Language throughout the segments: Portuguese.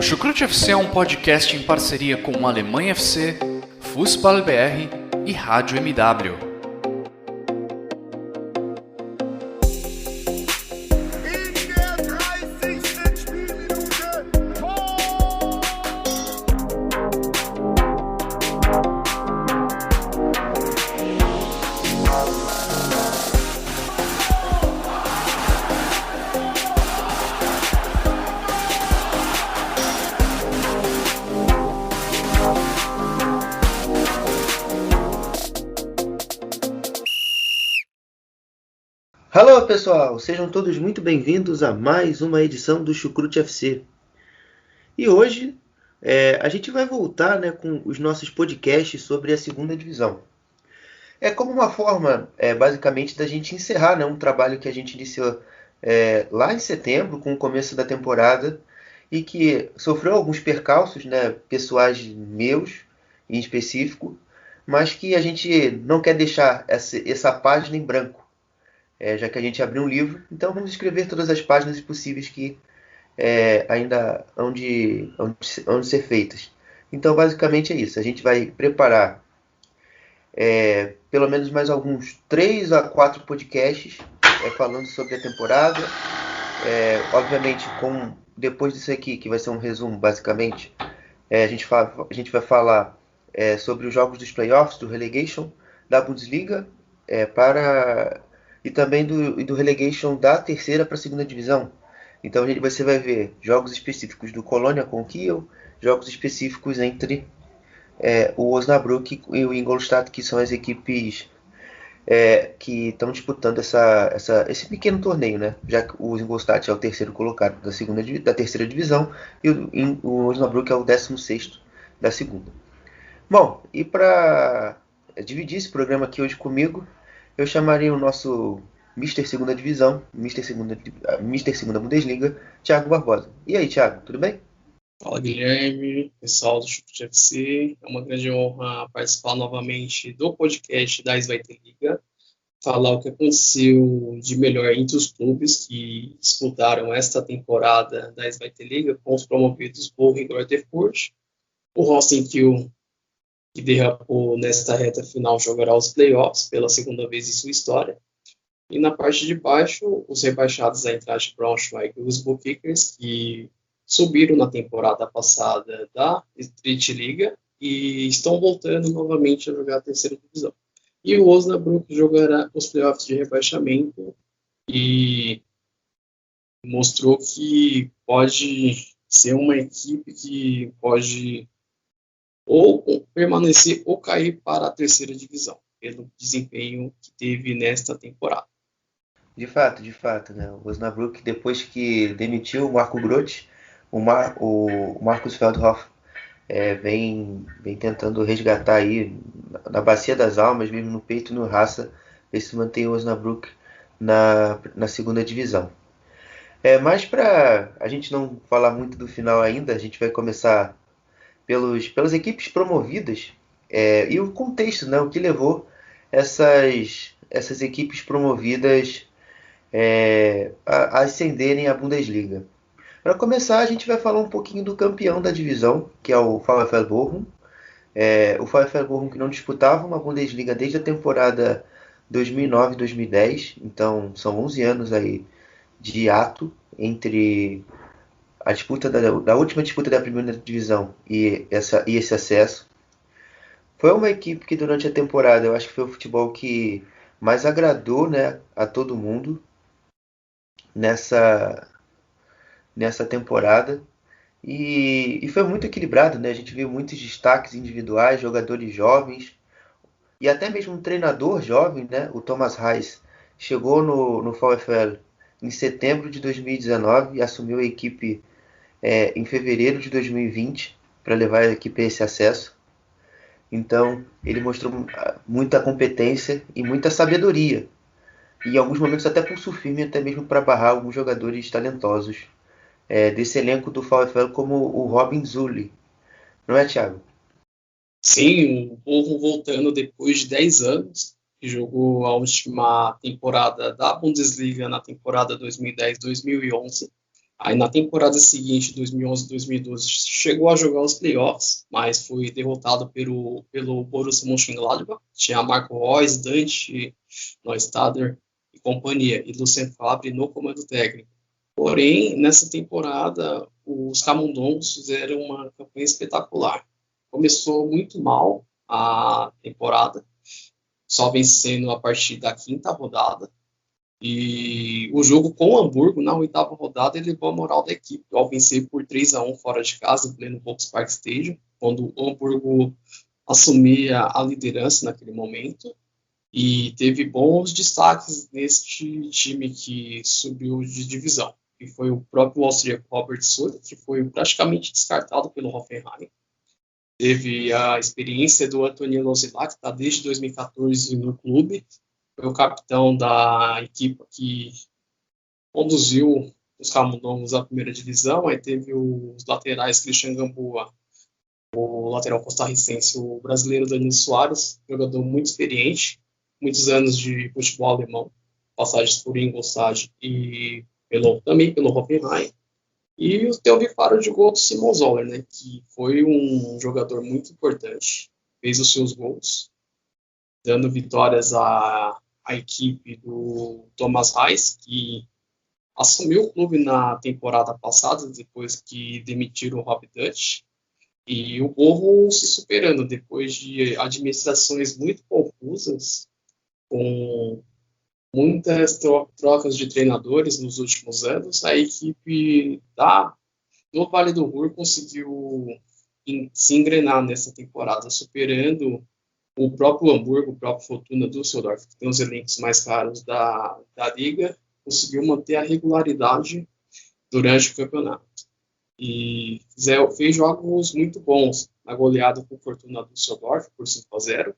Chucrute FC é um podcast em parceria com Alemanha FC, Fußball BR e Rádio MW. Alô pessoal, sejam todos muito bem-vindos a mais uma edição do Chucrute FC. E hoje a gente vai voltar com os nossos podcasts sobre a segunda divisão. É como uma forma, basicamente, da gente encerrar um trabalho que a gente iniciou lá em setembro, com o começo da temporada, e que sofreu alguns percalços pessoais meus, em específico, mas que a gente não quer deixar essa página em branco. Já que a gente abriu um livro, então vamos escrever todas as páginas possíveis que ainda hão de ser feitas. Então, basicamente é isso. A gente vai preparar pelo menos mais alguns 3 a 4 podcasts falando sobre a temporada. Obviamente, depois disso aqui, que vai ser um resumo, basicamente, a gente vai falar sobre os jogos dos playoffs, do relegation, da Bundesliga, e também do relegation da terceira para a segunda divisão. Então você vai ver jogos específicos do Colônia com o Kiel, jogos específicos entre o Osnabrück e o Ingolstadt, que são as equipes que estão disputando esse pequeno torneio, já que o Ingolstadt é o terceiro colocado da terceira divisão e o Osnabrück é o 16º da segunda. Bom, e para dividir esse programa aqui hoje comigo, eu chamaria o nosso Mr. Segunda Divisão, Mr. Segunda Bundesliga, Thiago Barbosa. E aí, Thiago, tudo bem? Fala, Guilherme, pessoal do Chucrute FC. É uma grande honra participar novamente do podcast da Zweite Liga, falar o que aconteceu de melhor entre os clubes que disputaram esta temporada da Zweite Liga, com os promovidos por Greuther Fürth, o Holstein Kiel, que derrapou nesta reta final, jogará os playoffs pela segunda vez em sua história. E na parte de baixo, os rebaixados da Eintracht Braunschweig e os Bullkickers, que subiram na temporada passada da Drittliga e estão voltando novamente a jogar a terceira divisão. E o Osnabrück jogará os playoffs de rebaixamento e mostrou que pode ser uma equipe que pode ou permanecer ou cair para a terceira divisão, pelo desempenho que teve nesta temporada. De fato, o Osnabrück, depois que demitiu o Marco Groth, o Markus Feldhoff vem tentando resgatar aí na bacia das almas, mesmo no peito e no raça, ver se mantém o Osnabrück na segunda divisão. Mas para a gente não falar muito do final ainda, a gente vai começar pelas equipes promovidas e o contexto, o que levou essas equipes promovidas a ascenderem à Bundesliga. Para começar, a gente vai falar um pouquinho do campeão da divisão, que é o VfL Bochum. O VfL Bochum que não disputava uma Bundesliga desde a temporada 2009-2010, então são 11 anos aí de hiato entre a disputa da última disputa da primeira divisão e esse acesso. Foi uma equipe que durante a temporada eu acho que foi o futebol que mais agradou a todo mundo nessa temporada e foi muito equilibrado, A gente viu muitos destaques individuais, jogadores jovens e até mesmo um treinador jovem, o Thomas Reis, chegou no VfL em setembro de 2019 e assumiu a equipe em fevereiro de 2020 para levar a equipe a esse acesso. Então ele mostrou muita competência e muita sabedoria, e em alguns momentos até pulso firme, até mesmo para barrar alguns jogadores talentosos desse elenco do VfL, como o Robin Zulli. Não é, Thiago? Sim, o Bochum voltando depois de 10 anos, que jogou a última temporada da Bundesliga na temporada 2010-2011, Aí na temporada seguinte, 2011-2012, chegou a jogar os playoffs, mas foi derrotado pelo Borussia Mönchengladbach. Tinha Marco Reus, Dante, Neustadter e companhia, e Lucien Favre no comando técnico. Porém, nessa temporada, os Camundongos fizeram uma campanha espetacular. Começou muito mal a temporada, só vencendo a partir da quinta rodada. E o jogo com o Hamburgo, na oitava rodada, ele levou a moral da equipe, ao vencer por 3-1 fora de casa, em pleno Volkspark Stadium, quando o Hamburgo assumia a liderança naquele momento. E teve bons destaques neste time que subiu de divisão, que foi o próprio austríaco Robert Sutter, que foi praticamente descartado pelo Hoffenheim. Teve a experiência do Antonio Losila, que está desde 2014 no clube, foi o capitão da equipe que conduziu os Camundongos à primeira divisão. Aí teve os laterais Christian Gamboa, o lateral costarricense, o brasileiro Danilo Soares, jogador muito experiente, muitos anos de futebol alemão, passagens por Ingolstadt e também pelo Hoffenheim. E o Theo Faro de gol do Simon Zoller, né, que foi um jogador muito importante, fez os seus gols, dando vitórias à equipe do Thomas Reis, que assumiu o clube na temporada passada, depois que demitiram o Rob Dutch, e o Borrom se superando depois de administrações muito confusas, com muitas trocas de treinadores nos últimos anos. A equipe do Vale do Ruhr conseguiu se engrenar nessa temporada, superando o próprio Hamburgo, o próprio Fortuna Düsseldorf, que tem os elencos mais caros da liga, conseguiu manter a regularidade durante o campeonato. E fez jogos muito bons na goleada com o Fortuna Düsseldorf por 5-0.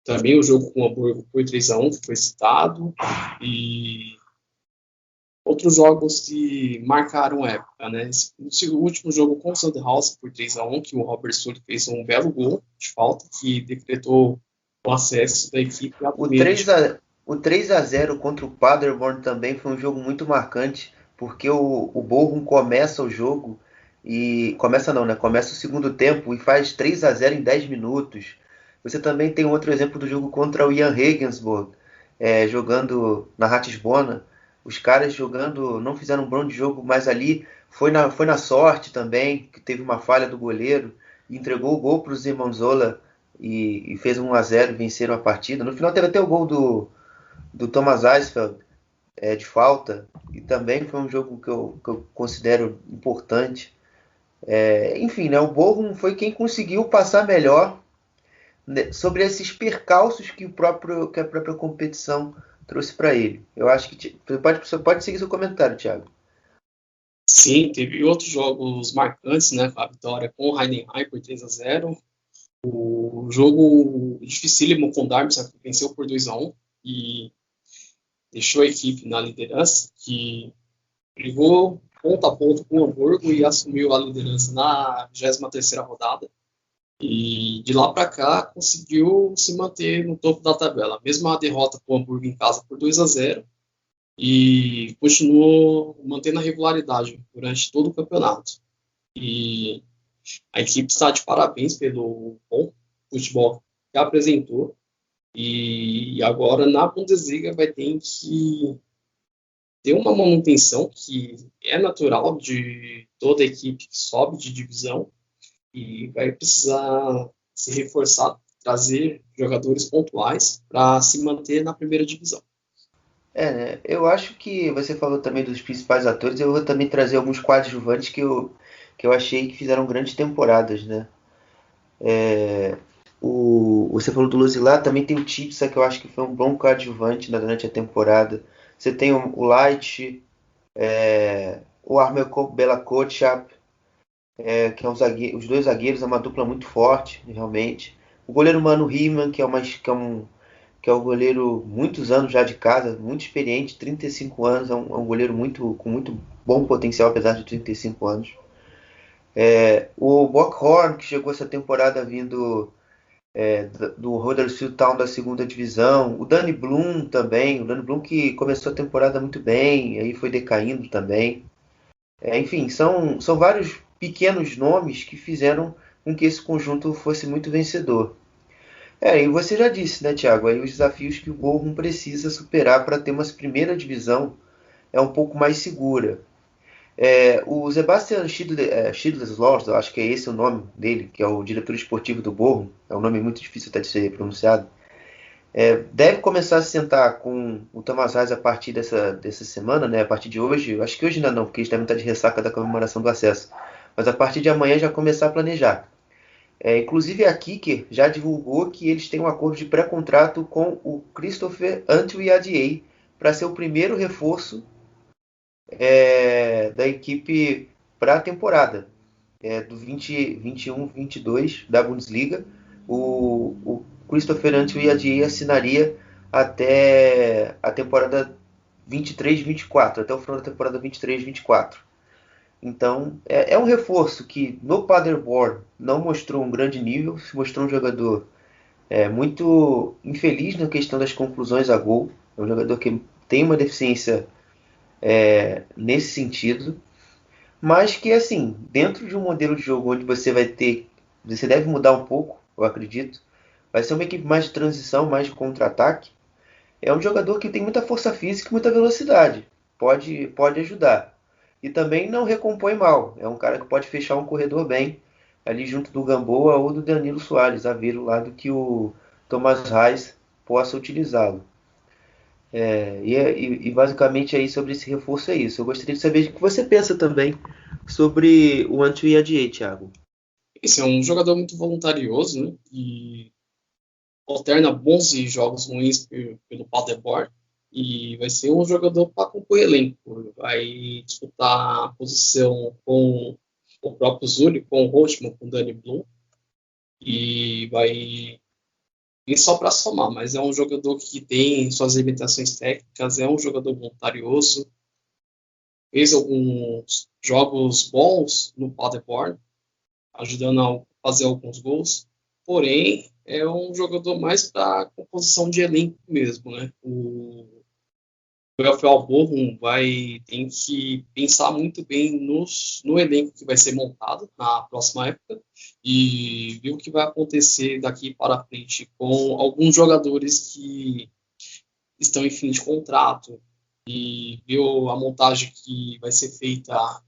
Também o jogo com o Hamburgo foi 3-1, que foi citado. E outros jogos que marcaram a época, né? O último jogo com o Sandhausen por 3-1, que o Robert Sully fez um belo gol de falta, que decretou o acesso da equipe à primeira. O 3-0 contra o Paderborn também foi um jogo muito marcante, porque o Bochum começa o jogo e... Começa não, né? Começa o segundo tempo e faz 3-0 em 10 minutos. Você também tem outro exemplo do jogo contra o Jan Regensburg, jogando na Ratisbona. Os caras jogando, não fizeram um bom de jogo, mas ali foi na sorte também, que teve uma falha do goleiro, entregou o gol para o Simonzola e fez 1-0 e venceram a partida. No final teve até o gol do Thomas Eisfeld, de falta, e também foi um jogo que eu considero importante. Enfim, né, o Bochum foi quem conseguiu passar melhor sobre esses percalços que a própria competição trouxe para ele. Eu acho que você pode seguir seu comentário, Thiago. Sim, teve outros jogos marcantes, né? A vitória com o Heidenheim por 3-0. O jogo dificílimo com o Darmstadt, que venceu por 2-1 e deixou a equipe na liderança, que brigou ponto a ponto com o Hamburgo e assumiu a liderança na 23ª rodada. E de lá para cá conseguiu se manter no topo da tabela, mesmo a derrota para o Hamburgo em casa por 2-0, e continuou mantendo a regularidade durante todo o campeonato. E a equipe está de parabéns pelo bom futebol que apresentou, e agora na Bundesliga vai ter que ter uma manutenção que é natural de toda a equipe que sobe de divisão, e vai precisar se reforçar, trazer jogadores pontuais para se manter na primeira divisão. Né? Eu acho que você falou também dos principais atores, eu vou também trazer alguns coadjuvantes que eu achei que fizeram grandes temporadas, né? Você falou do Luzilá, também tem o Tipsa, que eu acho que foi um bom coadjuvante, né, durante a temporada. Você tem o Light, o Armel Bela Kotschap, que é os dois zagueiros, é uma dupla muito forte, realmente. O goleiro Manu Riemann, que é um goleiro muitos anos já de casa, muito experiente, 35 anos, é um goleiro com muito bom potencial, apesar de 35 anos. O Bockhorn, que chegou essa temporada vindo do Huddersfield Town da segunda divisão. O Danny Blum também, o Danny Blum que começou a temporada muito bem, aí foi decaindo também. Enfim, são vários pequenos nomes que fizeram com que esse conjunto fosse muito vencedor. E você já disse, né, Thiago, aí os desafios que o Bochum precisa superar para ter uma primeira divisão um pouco mais segura. O Sebastian Schindler, acho que é esse o nome dele, que é o diretor esportivo do Bochum, é um nome muito difícil até de ser pronunciado, deve começar a se sentar com o Thomas Reis a partir dessa semana, né, a partir de hoje, acho que hoje ainda não, porque eles devem estar de ressaca da comemoração do acesso, mas a partir de amanhã já começar a planejar. Inclusive a Kicker já divulgou que eles têm um acordo de pré-contrato com o Christopher Antwi para ser o primeiro reforço da equipe para a temporada do 2021-22 da Bundesliga. O Christopher Antwi assinaria até a temporada 23-24, até o final da temporada 23-24. Então, é um reforço que no Paderborn não mostrou um grande nível, se mostrou um jogador muito infeliz na questão das conclusões a gol. É um jogador que tem uma deficiência nesse sentido, mas que, assim, dentro de um modelo de jogo onde você deve mudar um pouco, eu acredito, vai ser uma equipe mais de transição, mais de contra-ataque. É um jogador que tem muita força física e muita velocidade, pode ajudar. E também não recompõe mal. É um cara que pode fechar um corredor bem ali junto do Gamboa ou do Danilo Soares, a ver o lado que o Thomas Reis possa utilizá-lo. E basicamente aí sobre esse reforço é isso. Eu gostaria de saber o que você pensa também sobre o Antwi Adjei, Thiago. Esse é um jogador muito voluntarioso, né? E alterna bons e jogos ruins pelo Paderborn. E vai ser um jogador para compor elenco. Vai disputar a posição com o próprio Zuri, com o Rochman, com o Danny Blum. E vai ir só para somar, mas é um jogador que tem suas limitações técnicas, é um jogador voluntarioso, fez alguns jogos bons no Paderborn, ajudando a fazer alguns gols, porém é um jogador mais para composição de elenco mesmo, né? O Rafael Bochum tem que pensar muito bem no elenco que vai ser montado na próxima época e ver o que vai acontecer daqui para frente com alguns jogadores que estão em fim de contrato e ver a montagem que vai ser feita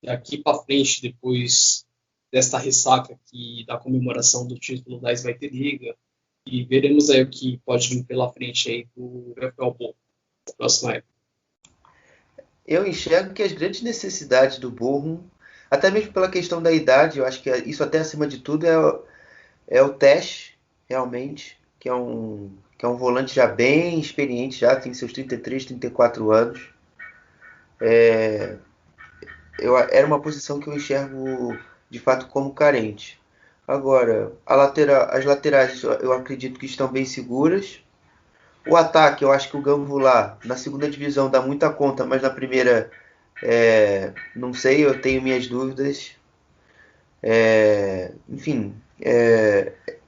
daqui para frente depois desta ressaca da comemoração do título da Zweite Liga e veremos aí o que pode vir pela frente aí do Rafael Bochum. Próxima época. Eu enxergo que as grandes necessidades do Bochum, até mesmo pela questão da idade, eu acho que isso até acima de tudo é o Tesch, realmente, que é um volante já bem experiente, já tem seus 33, 34 anos. Era uma posição que eu enxergo de fato como carente. Agora, as laterais eu acredito que estão bem seguras. O ataque, eu acho que o Gambula na segunda divisão dá muita conta, mas na primeira, não sei, eu tenho minhas dúvidas. Enfim,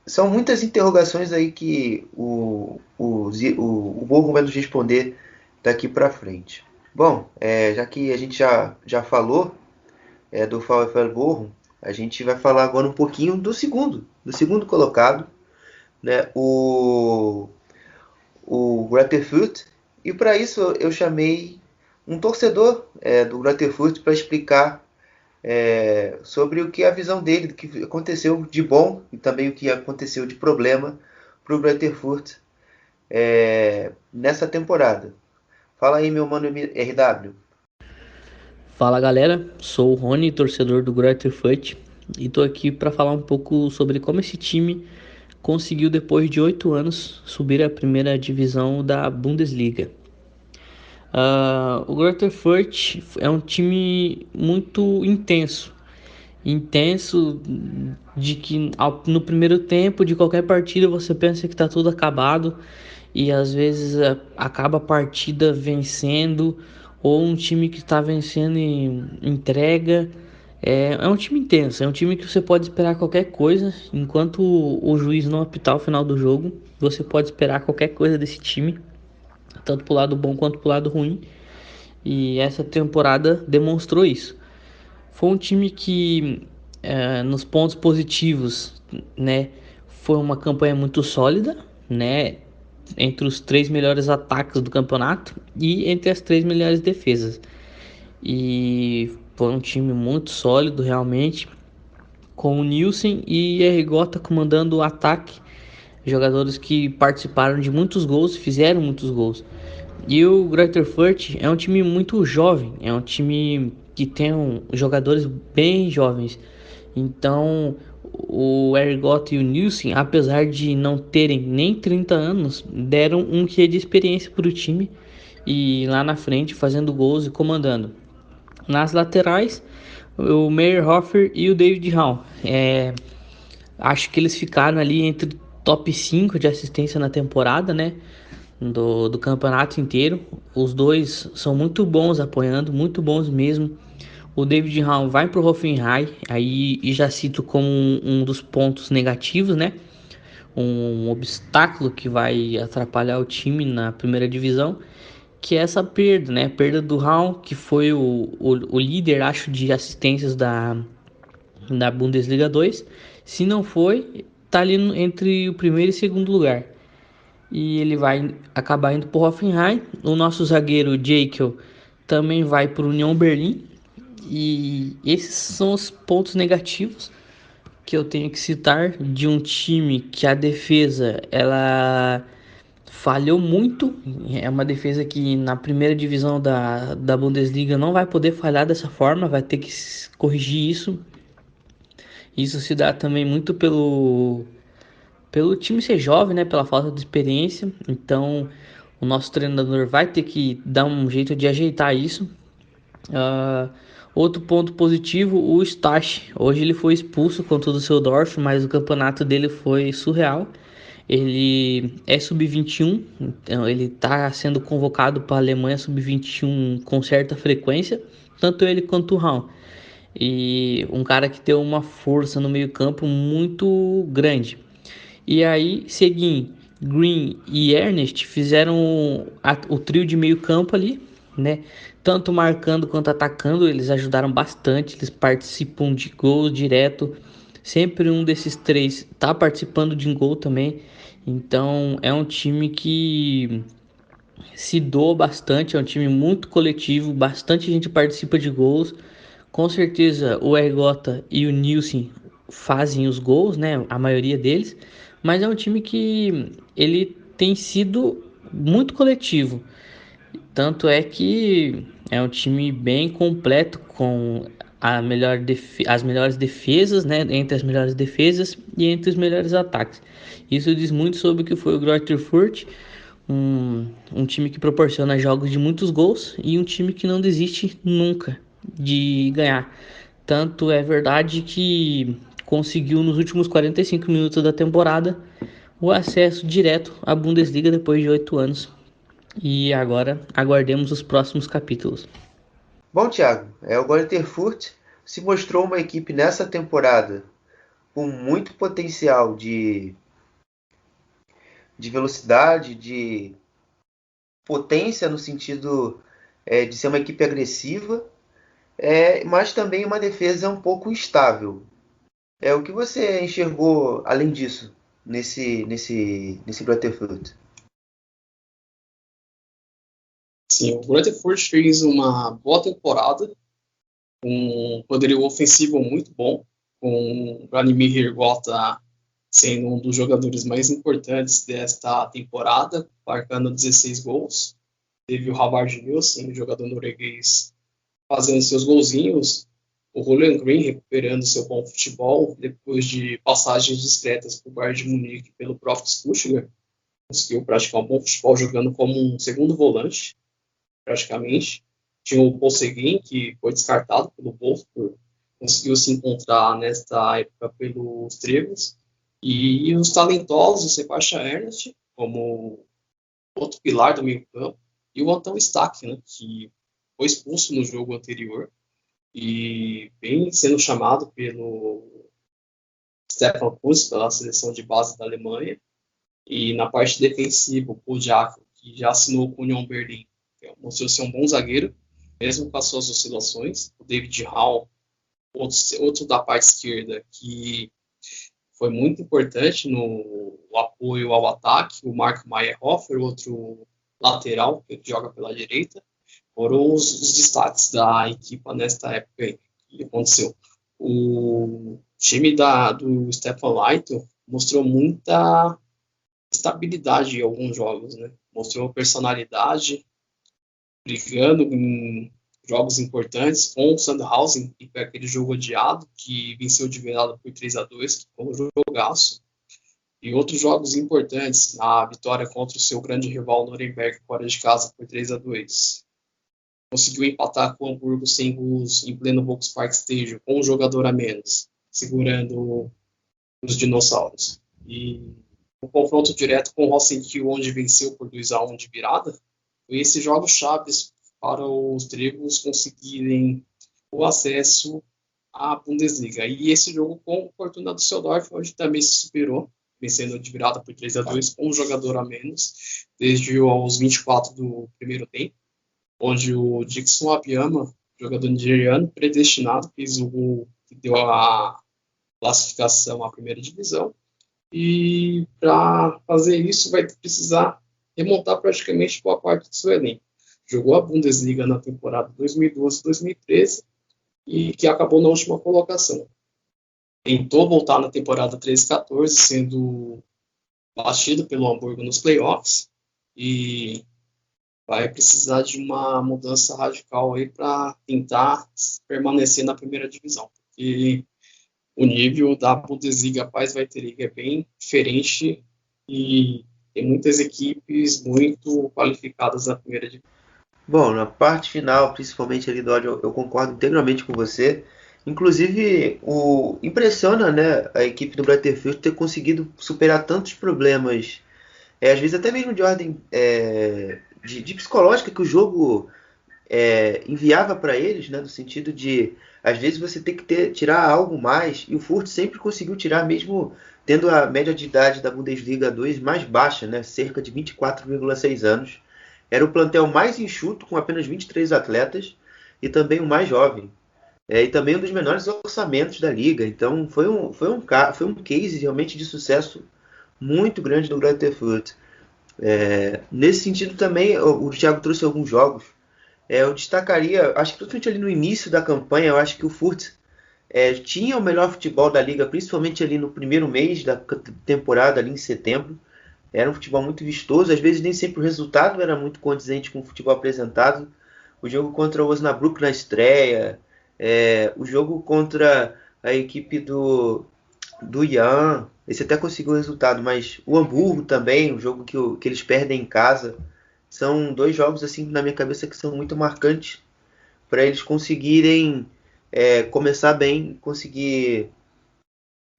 são muitas interrogações aí que o Bochum vai nos responder daqui para frente. Bom, já que a gente já falou do VfL Bochum, a gente vai falar agora um pouquinho do segundo colocado, né? O Greuther Fürth, e para isso eu chamei um torcedor do Greuther Fürth para explicar sobre o que é a visão dele, do que aconteceu de bom e também o que aconteceu de problema para o Greuther Fürth nessa temporada. Fala aí, meu mano RW. Fala galera, sou o Rony, torcedor do Greuther Fürth, e tô aqui para falar um pouco sobre como esse time conseguiu, depois de 8 anos, subir à primeira divisão da Bundesliga. O Greuther Fürth é um time muito intenso de que no primeiro tempo de qualquer partida você pensa que está tudo acabado e às vezes acaba a partida vencendo, ou um time que está vencendo e entrega. É um time intenso, é um time que você pode esperar qualquer coisa. Enquanto o juiz não apitar o final do jogo, você pode esperar qualquer coisa desse time, tanto pro lado bom quanto pro lado ruim. e essa temporada demonstrou isso. Foi um time que, nos pontos positivos, né, foi uma campanha muito sólida, né, entre os 3 melhores ataques do campeonato e entre as 3 melhores defesas. E foi um time muito sólido, realmente, com o Nielsen e a Rigota comandando o ataque, jogadores que participaram de muitos gols, fizeram muitos gols. E o Greuther Fürth é um time muito jovem, é um time que tem jogadores bem jovens. Então, o Ergot e o Nielsen, apesar de não terem nem 30 anos, deram um quê de experiência para o time e lá na frente fazendo gols e comandando. Nas laterais, o Meyerhofer e o David Raum. Acho que eles ficaram ali entre top 5 de assistência na temporada, né? Do campeonato inteiro. Os dois são muito bons apoiando, muito bons mesmo. O David Raum vai para o Hoffenheim, aí e já cito como um dos pontos negativos, né? Um obstáculo que vai atrapalhar o time na primeira divisão, que é essa perda, né? Perda do Raum, que foi o líder, acho, de assistências da Bundesliga 2. Se não foi, tá ali entre o primeiro e segundo lugar. E ele vai acabar indo para o Hoffenheim. O nosso zagueiro Jekyll também vai para o União Berlim. E esses são os pontos negativos que eu tenho que citar de um time que a defesa ela falhou muito. É uma defesa que na primeira divisão da Bundesliga não vai poder falhar dessa forma, vai ter que corrigir isso. Isso se dá também muito pelo time ser jovem, né? Pela falta de experiência. Então, o nosso treinador vai ter que dar um jeito de ajeitar isso. Outro ponto positivo, o Stach. Hoje ele foi expulso contra o Düsseldorf, mas o campeonato dele foi surreal. Ele é sub-21, então ele está sendo convocado para a Alemanha sub-21 com certa frequência, tanto ele quanto o Raum. E um cara que tem uma força no meio-campo muito grande. E aí, Seguin, Green e Ernest fizeram o trio de meio-campo ali, né? Tanto marcando quanto atacando, eles ajudaram bastante, eles participam de gols direto. Sempre um desses três tá participando de um gol também. Então é um time que se doa bastante, é um time muito coletivo, bastante gente participa de gols. Com certeza o Ergota e o Nielsen fazem os gols, né? A maioria deles, mas é um time que ele tem sido muito coletivo. Tanto é que é um time bem completo com as melhores defesas, né? Entre as melhores defesas e entre os melhores ataques. Isso diz muito sobre o que foi o Greuther Fürth, um time que proporciona jogos de muitos gols e um time que não desiste nunca de ganhar. Tanto é verdade que conseguiu nos últimos 45 minutos da temporada o acesso direto à Bundesliga depois de 8 anos. E agora aguardemos os próximos capítulos. Bom, Thiago, o Greuther Fürth se mostrou uma equipe nessa temporada com muito potencial de velocidade, de potência no sentido de ser uma equipe agressiva, mas também uma defesa um pouco instável. O que você enxergou além disso nesse Greuther Fürth? Sim, o Greuther Fürth fez uma boa temporada, com um poderio ofensivo muito bom, com o Branimir Hergota sendo um dos jogadores mais importantes desta temporada, marcando 16 gols. Teve o Havard Nielsen, jogador norueguês, fazendo seus golzinhos. O Roland Green recuperando seu bom futebol, depois de passagens discretas por Bayern de Munique pelo Profit Stuttgart. Conseguiu praticar um bom futebol jogando como um segundo volante, praticamente. Tinha o Paul Seguin, que foi descartado pelo Wolfsburg, conseguiu se encontrar nesta época pelos Tregos. E os talentosos, o Sebastian Ernest, como outro pilar do meio campo, e o Anton Stach, né, que foi expulso no jogo anterior e vem sendo chamado pelo Stefan Kuntz, pela seleção de base da Alemanha. E na parte defensiva, o Paul Jaco, que já assinou com o Union Berlin, mostrou ser um bom zagueiro. mesmo com as suas oscilações. O David Hall, outro da parte esquerda, que foi muito importante no apoio ao ataque. O Mark Meyerhofer, outro lateral, que joga pela direita, foram os destaques da equipa nesta época aí, que aconteceu. O time do Stefan Leito mostrou muita estabilidade em alguns jogos, né? Mostrou personalidade, brigando em jogos importantes com o Sandhausen, que foi aquele jogo odiado, que venceu de virada por 3-2, que foi um jogaço. E outros jogos importantes, a vitória contra o seu grande rival Nuremberg fora de casa por 3-2. Conseguiu empatar com o Hamburgo sem gols em pleno Volkspark Stadium, com um jogador a menos, segurando os dinossauros. E o confronto direto com o Rosenkiel, onde venceu por 2-1 de virada, foi esses jogos chaves para os tregos conseguirem o acesso à Bundesliga. E esse jogo com o Fortuna Düsseldorf, onde também se superou, vencendo de virada por 3-2, com um jogador a menos, desde os 24 do primeiro tempo, onde o Dixon Abiyama, jogador nigeriano, predestinado, fez o gol que deu a classificação à primeira divisão. E para fazer isso vai precisar remontar praticamente boa parte do seu elenco. Jogou a Bundesliga na temporada 2012-2013 e que acabou na última colocação. Tentou voltar na temporada 13-14, sendo batido pelo Hamburgo nos playoffs, e vai precisar de uma mudança radical aí para tentar permanecer na primeira divisão. Porque o nível da Bundesliga Paz-Weiterliga é bem diferente e tem muitas equipes muito qualificadas na primeira divisão. Bom, na parte final, principalmente ali do áudio, eu concordo integralmente com você. Inclusive, impressiona, né, a equipe do Greuther Fürth ter conseguido superar tantos problemas, às vezes até mesmo de ordem de psicológica, que o jogo enviava para eles, né, no sentido de, às vezes, você tem que tirar algo mais, e o Fürth sempre conseguiu tirar, mesmo tendo a média de idade da Bundesliga 2 mais baixa, né, cerca de 24,6 anos. Era o plantel mais enxuto, com apenas 23 atletas, e também o mais jovem. E também um dos menores orçamentos da liga. Então foi um case realmente de sucesso muito grande do Greuther Fürth. Nesse sentido também, o Thiago trouxe alguns jogos. Eu destacaria, acho que principalmente ali no início da campanha, eu acho que o Fürth tinha o melhor futebol da liga, principalmente ali no primeiro mês da temporada, ali em setembro. Era um futebol muito vistoso, às vezes nem sempre o resultado era muito condizente com o futebol apresentado. O jogo contra o Osnabrück na estreia, o jogo contra a equipe do Jan, esse até conseguiu o resultado, mas o Hamburgo também, o jogo que eles perdem em casa, são dois jogos assim na minha cabeça que são muito marcantes para eles conseguirem começar bem, conseguir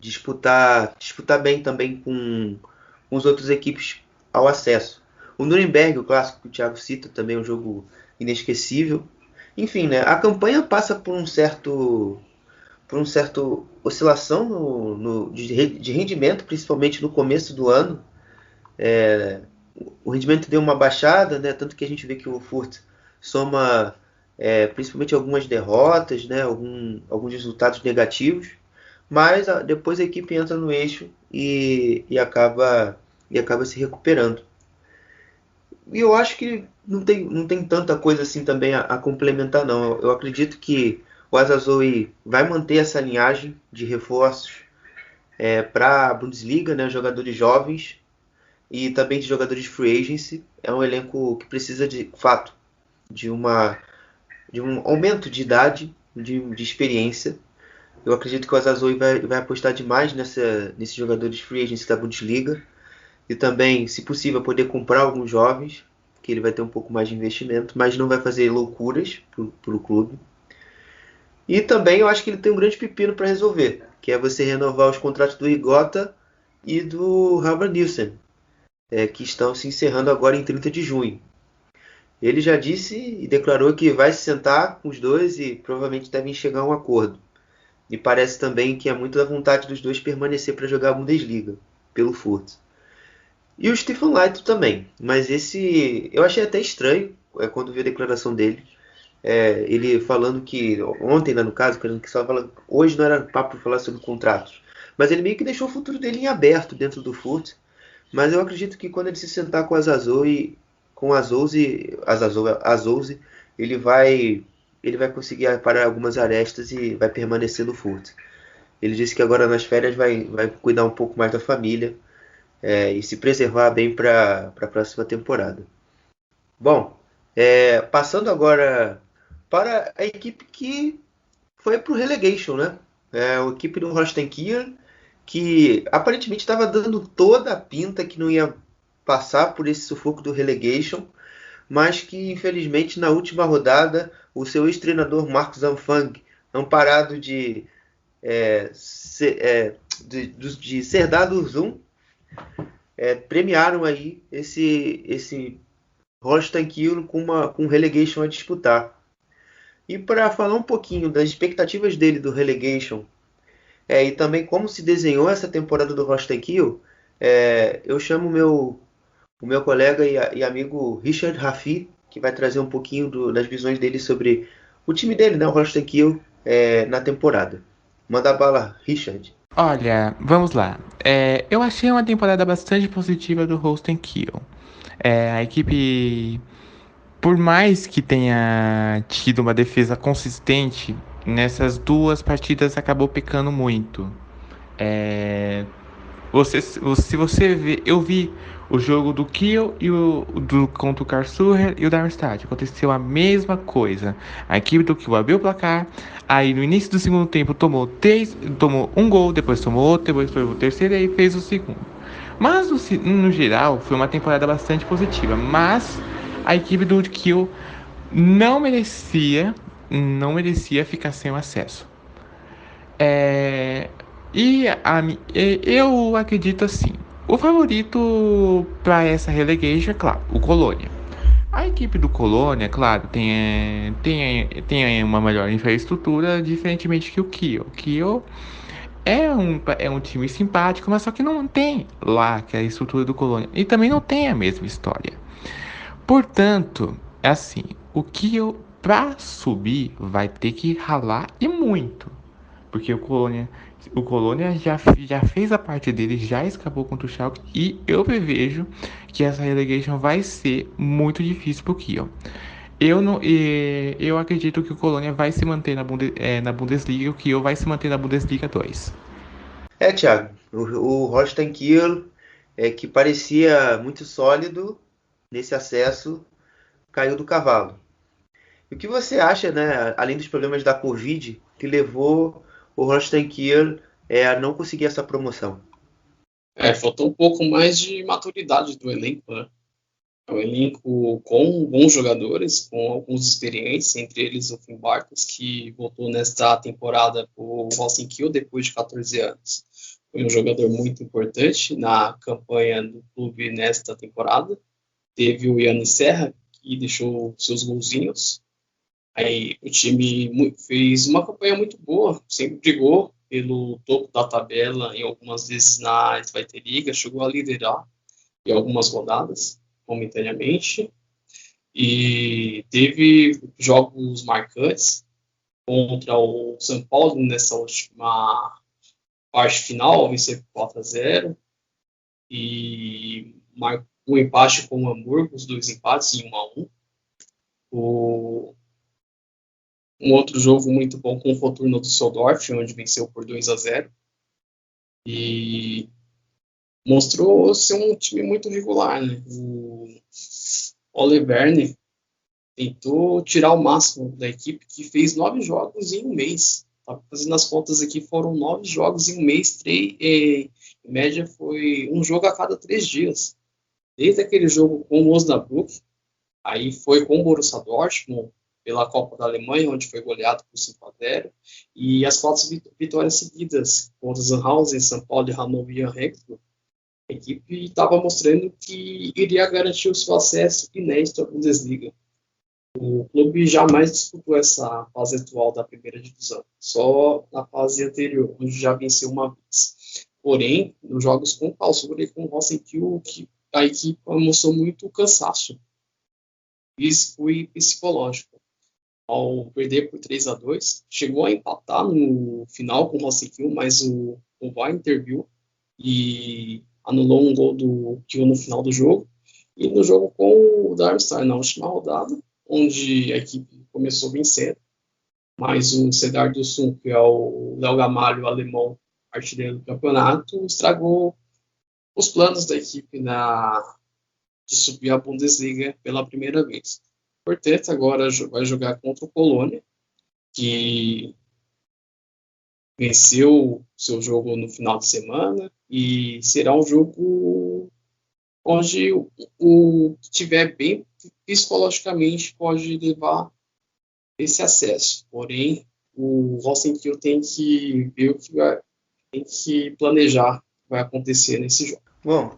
disputar bem também com as outras equipes ao acesso. O Nuremberg, o clássico que o Thiago cita, também é um jogo inesquecível. Enfim, né, a campanha passa por um certo oscilação de rendimento, principalmente no começo do ano. O rendimento deu uma baixada, né, tanto que a gente vê que o Fürth soma principalmente algumas derrotas, né, alguns resultados negativos, mas depois a equipe entra no eixo e acaba se recuperando. E eu acho que não tem tanta coisa assim também a complementar, não. Eu acredito que o Asazoe vai manter essa linhagem de reforços para a Bundesliga, né, jogadores jovens e também de jogadores de free agency. É um elenco que precisa de fato de um aumento de idade, de experiência. Eu acredito que o Asazoe vai apostar demais nesses jogadores de free agency da Bundesliga. E também, se possível, poder comprar alguns jovens, que ele vai ter um pouco mais de investimento, mas não vai fazer loucuras para o clube. E também eu acho que ele tem um grande pepino para resolver, que é você renovar os contratos do Rigota e do Halvard Nielsen, que estão se encerrando agora em 30 de junho. Ele já disse e declarou que vai se sentar com os dois e provavelmente devem chegar a um acordo. E parece também que é muito da vontade dos dois permanecer para jogar a Bundesliga, pelo Fürth. E o Stefan Leito também, mas esse eu achei até estranho quando vi a declaração dele. ele falando que, ontem, né, no caso, que só falando, hoje não era papo para falar sobre contratos, mas ele meio que deixou o futuro dele em aberto dentro do Furt. Mas eu acredito que quando ele se sentar com a Azouzi, ele vai conseguir aparar algumas arestas e vai permanecer no Furt. Ele disse que agora nas férias vai cuidar um pouco mais da família, e se preservar bem para a próxima temporada. Bom, passando agora para a equipe que foi para o relegation, né? A equipe do Holstein Kiel, que aparentemente estava dando toda a pinta que não ia passar por esse sufoco do relegation, mas que infelizmente na última rodada o seu ex-treinador Marcos Anfang, amparado de ser dado Zoom, premiaram aí esse Holstein Kiel com um relegation a disputar. E para falar um pouquinho das expectativas dele do relegation, e também como se desenhou essa temporada do Holstein Kiel, eu chamo o meu colega e amigo Richard Rafi, que vai trazer um pouquinho das visões dele sobre o time dele, né, o Holstein Kiel, na temporada. Manda bala, Richard. Olha, vamos lá. Eu achei uma temporada bastante positiva do Holstein Kiel. A equipe, por mais que tenha tido uma defesa consistente, nessas duas partidas acabou pecando muito. Se você ver, eu vi o jogo do Kiel e contra o Karlsruhe e o Darmstadt. Aconteceu a mesma coisa. A equipe do Kiel abriu o placar. Aí no início do segundo tempo tomou um gol, depois tomou outro, depois foi o terceiro e aí fez o segundo. Mas no geral foi uma temporada bastante positiva. Mas a equipe do Kiel não merecia ficar sem o acesso. Eu acredito assim, o favorito para essa relegation é claro, o Colônia. A equipe do Colônia, claro, tem uma melhor infraestrutura, diferentemente que o Kiel. O Kiel é um time simpático, mas só que não tem lá que é a estrutura do Colônia. E também não tem a mesma história. Portanto, assim, o Kiel, para subir, vai ter que ralar e muito. Porque o Colônia já fez a parte dele, já escapou contra o Schalke. E eu prevejo que essa relegation vai ser muito difícil para o Kiel. Eu acredito que o Colônia vai se manter na Bundesliga e o Kiel vai se manter na Bundesliga 2. Thiago, o Holstein Kiel, que parecia muito sólido nesse acesso, caiu do cavalo. E o que você acha, né, além dos problemas da Covid, que levou o Holstein Kiel a não conseguir essa promoção? Faltou um pouco mais de maturidade do elenco, né? É um elenco com bons jogadores, com alguns experientes, entre eles o Finn Bartels, que voltou nesta temporada para o Holstein Kiel depois de 14 anos. Foi um jogador muito importante na campanha do clube nesta temporada. Teve o Yannis Serra, que deixou seus golzinhos. Aí o time fez uma campanha muito boa, sempre brigou pelo topo da tabela, em algumas vezes na Zweite Liga, chegou a liderar em algumas rodadas, momentaneamente, e teve jogos marcantes contra o São Paulo nessa última parte final, venceu por 4-0, e um empate com o Hamburgo, os dois empates em 1-1. Um outro jogo muito bom com o Fortuna Düsseldorf, onde venceu por 2-0. E mostrou ser um time muito regular, né? O Ole Werner tentou tirar o máximo da equipe, que fez 9 jogos em um mês. Estava fazendo as contas aqui, foram 9 jogos em um mês, em média foi um jogo a cada 3 dias. Desde aquele jogo com o Osnabrück, aí foi com o Borussia Dortmund, pela Copa da Alemanha, onde foi goleado por 5-0, e as 4 vitórias seguidas contra Sandhausen, São Paulo e Hannover e Regensburg. A equipe estava mostrando que iria garantir o seu acesso inédito à Bundesliga. O clube jamais disputou essa fase atual da primeira divisão, só na fase anterior, onde já venceu uma vez. Porém, nos jogos com o Karlsruhe e com o Holstein Kiel, a equipe mostrou muito cansaço físico e psicológico. ao perder por 3-2. Chegou a empatar no final com o Rosenkiel, mas o VAR interviu e anulou um gol do Kiel no final do jogo. E no jogo com o Darmstadt, na última rodada, onde a equipe começou vencendo, mas o Cedar do Sul, que é o Léo Gamalho, o alemão artilheiro do campeonato, estragou os planos da equipe de subir a Bundesliga pela primeira vez. Portanto, agora vai jogar contra o Colônia, que venceu seu jogo no final de semana, e será um jogo onde o que tiver bem psicologicamente pode levar esse acesso. Porém, o Rosenkiel tem que ver tem que planejar o que vai acontecer nesse jogo. Bom,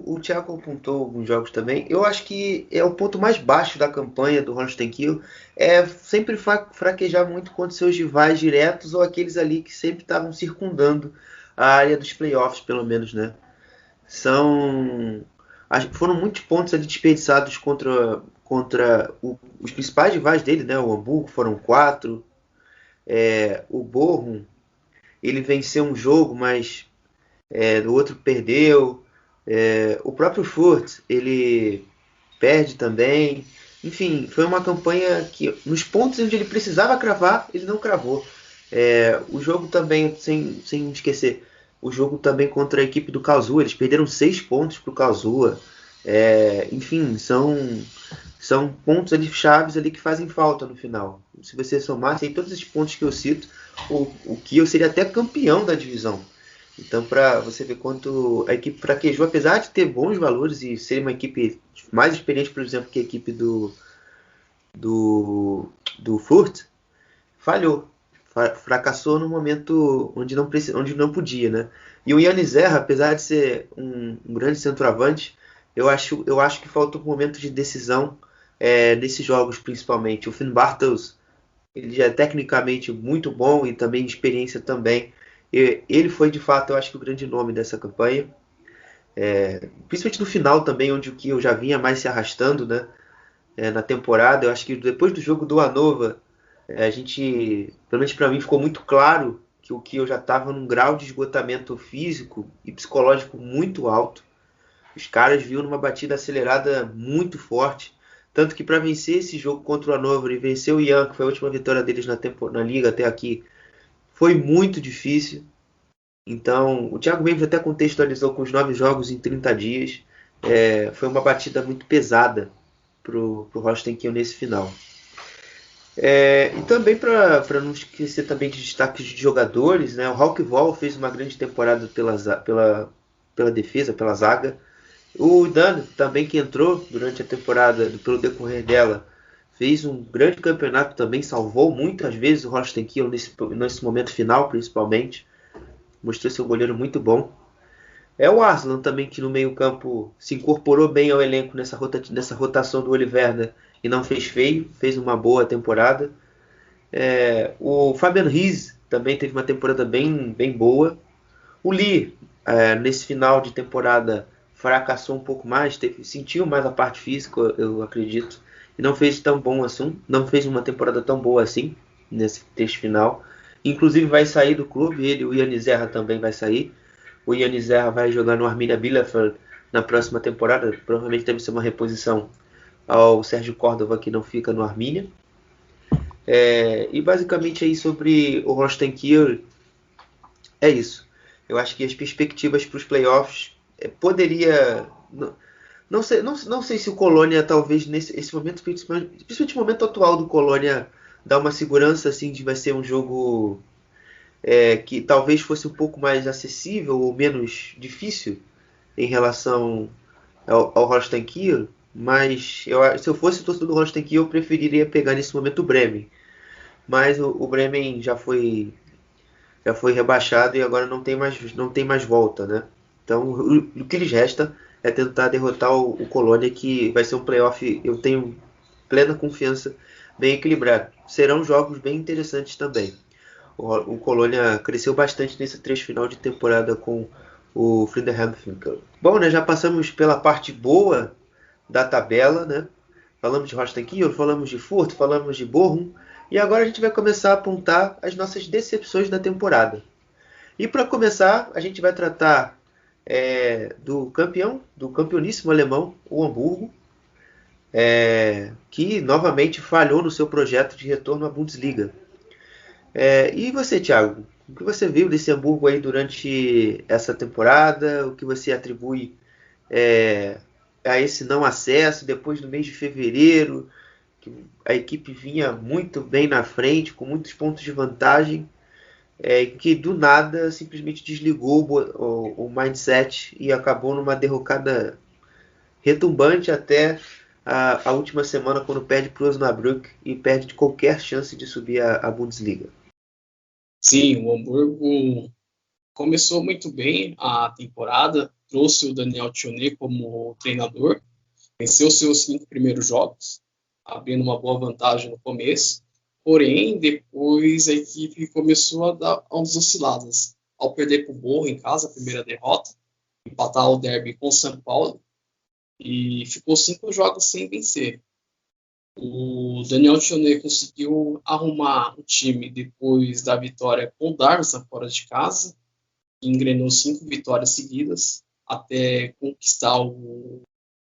o Thiago apontou alguns jogos também. Eu acho que é o ponto mais baixo da campanha do Holstein Kiel. É sempre fraquejar muito contra seus rivais diretos ou aqueles ali que sempre estavam circundando a área dos playoffs, pelo menos, né? Foram muitos pontos ali desperdiçados contra os principais rivais dele, né? O Hamburgo foram 4. O Bochum, ele venceu um jogo, mas do outro perdeu. O próprio Fürth, ele perde também. Enfim, foi uma campanha que nos pontos onde ele precisava cravar, ele não cravou. O jogo também, sem esquecer, o jogo também contra a equipe do Karlsruhe, eles perderam 6 pontos para o Karlsruhe. Enfim, são pontos ali, chaves ali que fazem falta no final. Se você somasse aí todos esses pontos que eu cito, o Kiel seria até campeão da divisão. Então, para você ver quanto a equipe fraquejou, apesar de ter bons valores e ser uma equipe mais experiente, por exemplo, que a equipe do Fürth, falhou. Fracassou no momento onde não podia, né? E o Yannis Zerra, apesar de ser um grande centroavante, eu acho que faltou um momento de decisão nesses jogos, principalmente. O Finn Bartels, ele já é tecnicamente muito bom e também de experiência também. Ele foi, de fato, eu acho que o grande nome dessa campanha. Principalmente no final também, onde o Kiel já vinha mais se arrastando, né? Na temporada. Eu acho que depois do jogo do Hannover, pelo menos para mim, ficou muito claro que o Kiel já estava num grau de esgotamento físico e psicológico muito alto. Os caras viram numa batida acelerada muito forte. Tanto que para vencer esse jogo contra o Hannover e vencer o Jan, que foi a última vitória deles na Liga até aqui, foi muito difícil. Então, o Thiago Mendes até contextualizou com os 9 jogos em 30 dias. Foi uma batida muito pesada para o Holstein Kiel nesse final. E também, para não esquecer também de destaques de jogadores, né, o Hauke Voll fez uma grande temporada pela defesa, pela zaga. O Dan, também, que entrou durante a temporada, pelo decorrer dela, fez um grande campeonato também, salvou muitas vezes o Holstein Kiel nesse momento final, principalmente. Mostrou seu goleiro muito bom. O Arslan também, que no meio campo se incorporou bem ao elenco nessa rotação do Oliverda e não fez feio, fez uma boa temporada. O Fabian Ries também teve uma temporada bem, bem boa. O Lee, nesse final de temporada, fracassou um pouco mais, sentiu mais a parte física, eu acredito, e não fez tão bom assim, não fez uma temporada tão boa assim nesse trecho final. Inclusive vai sair do clube, o Yannis Zerra também vai sair. O Yannis Zerra vai jogar no Arminia Bielefeld na próxima temporada, provavelmente deve ser uma reposição ao Sérgio Córdova, que não fica no Arminia. E basicamente aí sobre o Holstein Kiel é isso. Eu acho que as perspectivas para os playoffs poderia... Não sei se o Colônia, talvez, nesse momento, principalmente no momento atual do Colônia, dá uma segurança assim de vai ser um jogo que talvez fosse um pouco mais acessível ou menos difícil em relação ao Holstein Kiel. Mas se eu fosse o torcedor do Holstein Kiel, eu preferiria pegar nesse momento o Bremen. Mas o Bremen já foi rebaixado e agora não tem mais volta, né? Então o que lhes resta é tentar derrotar o Colônia, que vai ser um playoff, eu tenho plena confiança, bem equilibrado. Serão jogos bem interessantes também. O Colônia cresceu bastante nesse trecho final de temporada com o Friedhelm Funkel. Bom, né, já passamos pela parte boa da tabela, né? falamos de Holstein Kiel, falamos de Furt, falamos de Bochum, e agora a gente vai começar a apontar as nossas decepções da temporada. E para começar, a gente vai tratar do campeoníssimo alemão, o Hamburgo, que novamente falhou no seu projeto de retorno à Bundesliga. E você, Thiago, o que você viu desse Hamburgo aí durante essa temporada? O que você atribui a esse não acesso depois do mês de fevereiro, que a equipe vinha muito bem na frente, com muitos pontos de vantagem, que do nada simplesmente desligou o mindset e acabou numa derrocada retumbante até a última semana, quando perde para o Osnabrück e perde de qualquer chance de subir a Bundesliga. Sim, o Hamburgo começou muito bem a temporada, trouxe o Daniel Thionnet como treinador, venceu seus 5 primeiros jogos, abrindo uma boa vantagem no começo, porém, depois a equipe começou a dar umas osciladas. Ao perder para o Bochum em casa, a primeira derrota, empatar o derby com o São Paulo, e ficou 5 jogos sem vencer. O Daniel Thionnet conseguiu arrumar o time depois da vitória com o Darmstadt fora de casa, que engrenou 5 vitórias seguidas, até conquistar o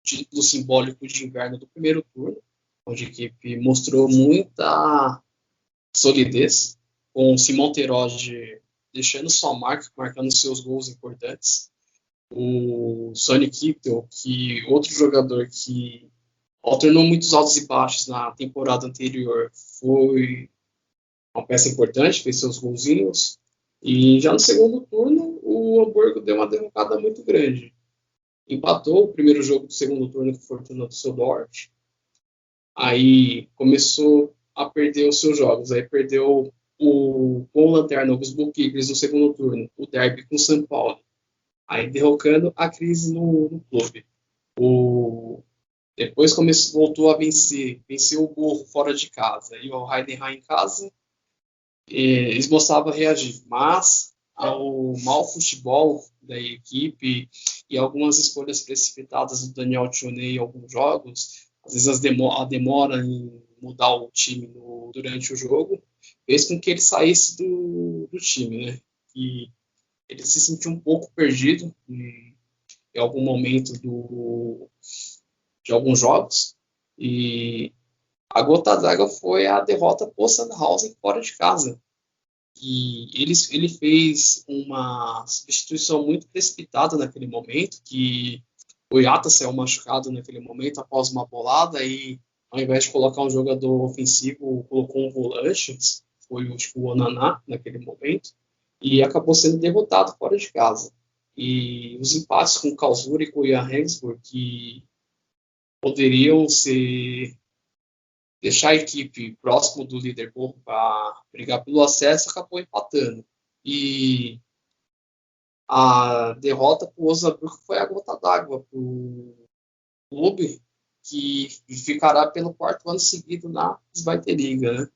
título simbólico de inverno do primeiro turno, onde a equipe mostrou muita solidez, com o Simon Terodde deixando sua marca, marcando seus gols importantes. O Sonny Kittel, que outro jogador que alternou muitos altos e baixos na temporada anterior, foi uma peça importante, fez seus golzinhos. E já no segundo turno, o Hamburgo deu uma derrocada muito grande. Empatou o primeiro jogo do segundo turno com o Fortuna Düsseldorf. Aí começou a perder os seus jogos. Aí perdeu com o Lanterna, o Wolfsburg Kickers no segundo turno, o derby com o São Paulo. Aí derrocando a crise no clube. Depois voltou a vencer. Venceu o Bochum fora de casa. E o Heidenheim em casa. Eles mostravam reagir. Mas ao mau futebol da equipe e algumas escolhas precipitadas do Daniel Thionnet em alguns jogos, às vezes a demora em mudar o time durante o jogo, fez com que ele saísse do time, né? E ele se sentiu um pouco perdido em algum momento de alguns jogos, e a gota d'água foi a derrota para o Sandhausen fora de casa. E ele fez uma substituição muito precipitada naquele momento, que o Iata saiu machucado naquele momento após uma bolada, e ao invés de colocar um jogador ofensivo, colocou um volante, foi o Onaná naquele momento, e acabou sendo derrotado fora de casa. E os empates com o Karlsruhe e com o Jan Regensburg, que poderiam deixar a equipe próximo do líder para brigar pelo acesso, acabou empatando. E a derrota para o Osnabrück foi a gota d'água para o clube, que ficará pelo 4º ano seguido na Zweite Liga, né?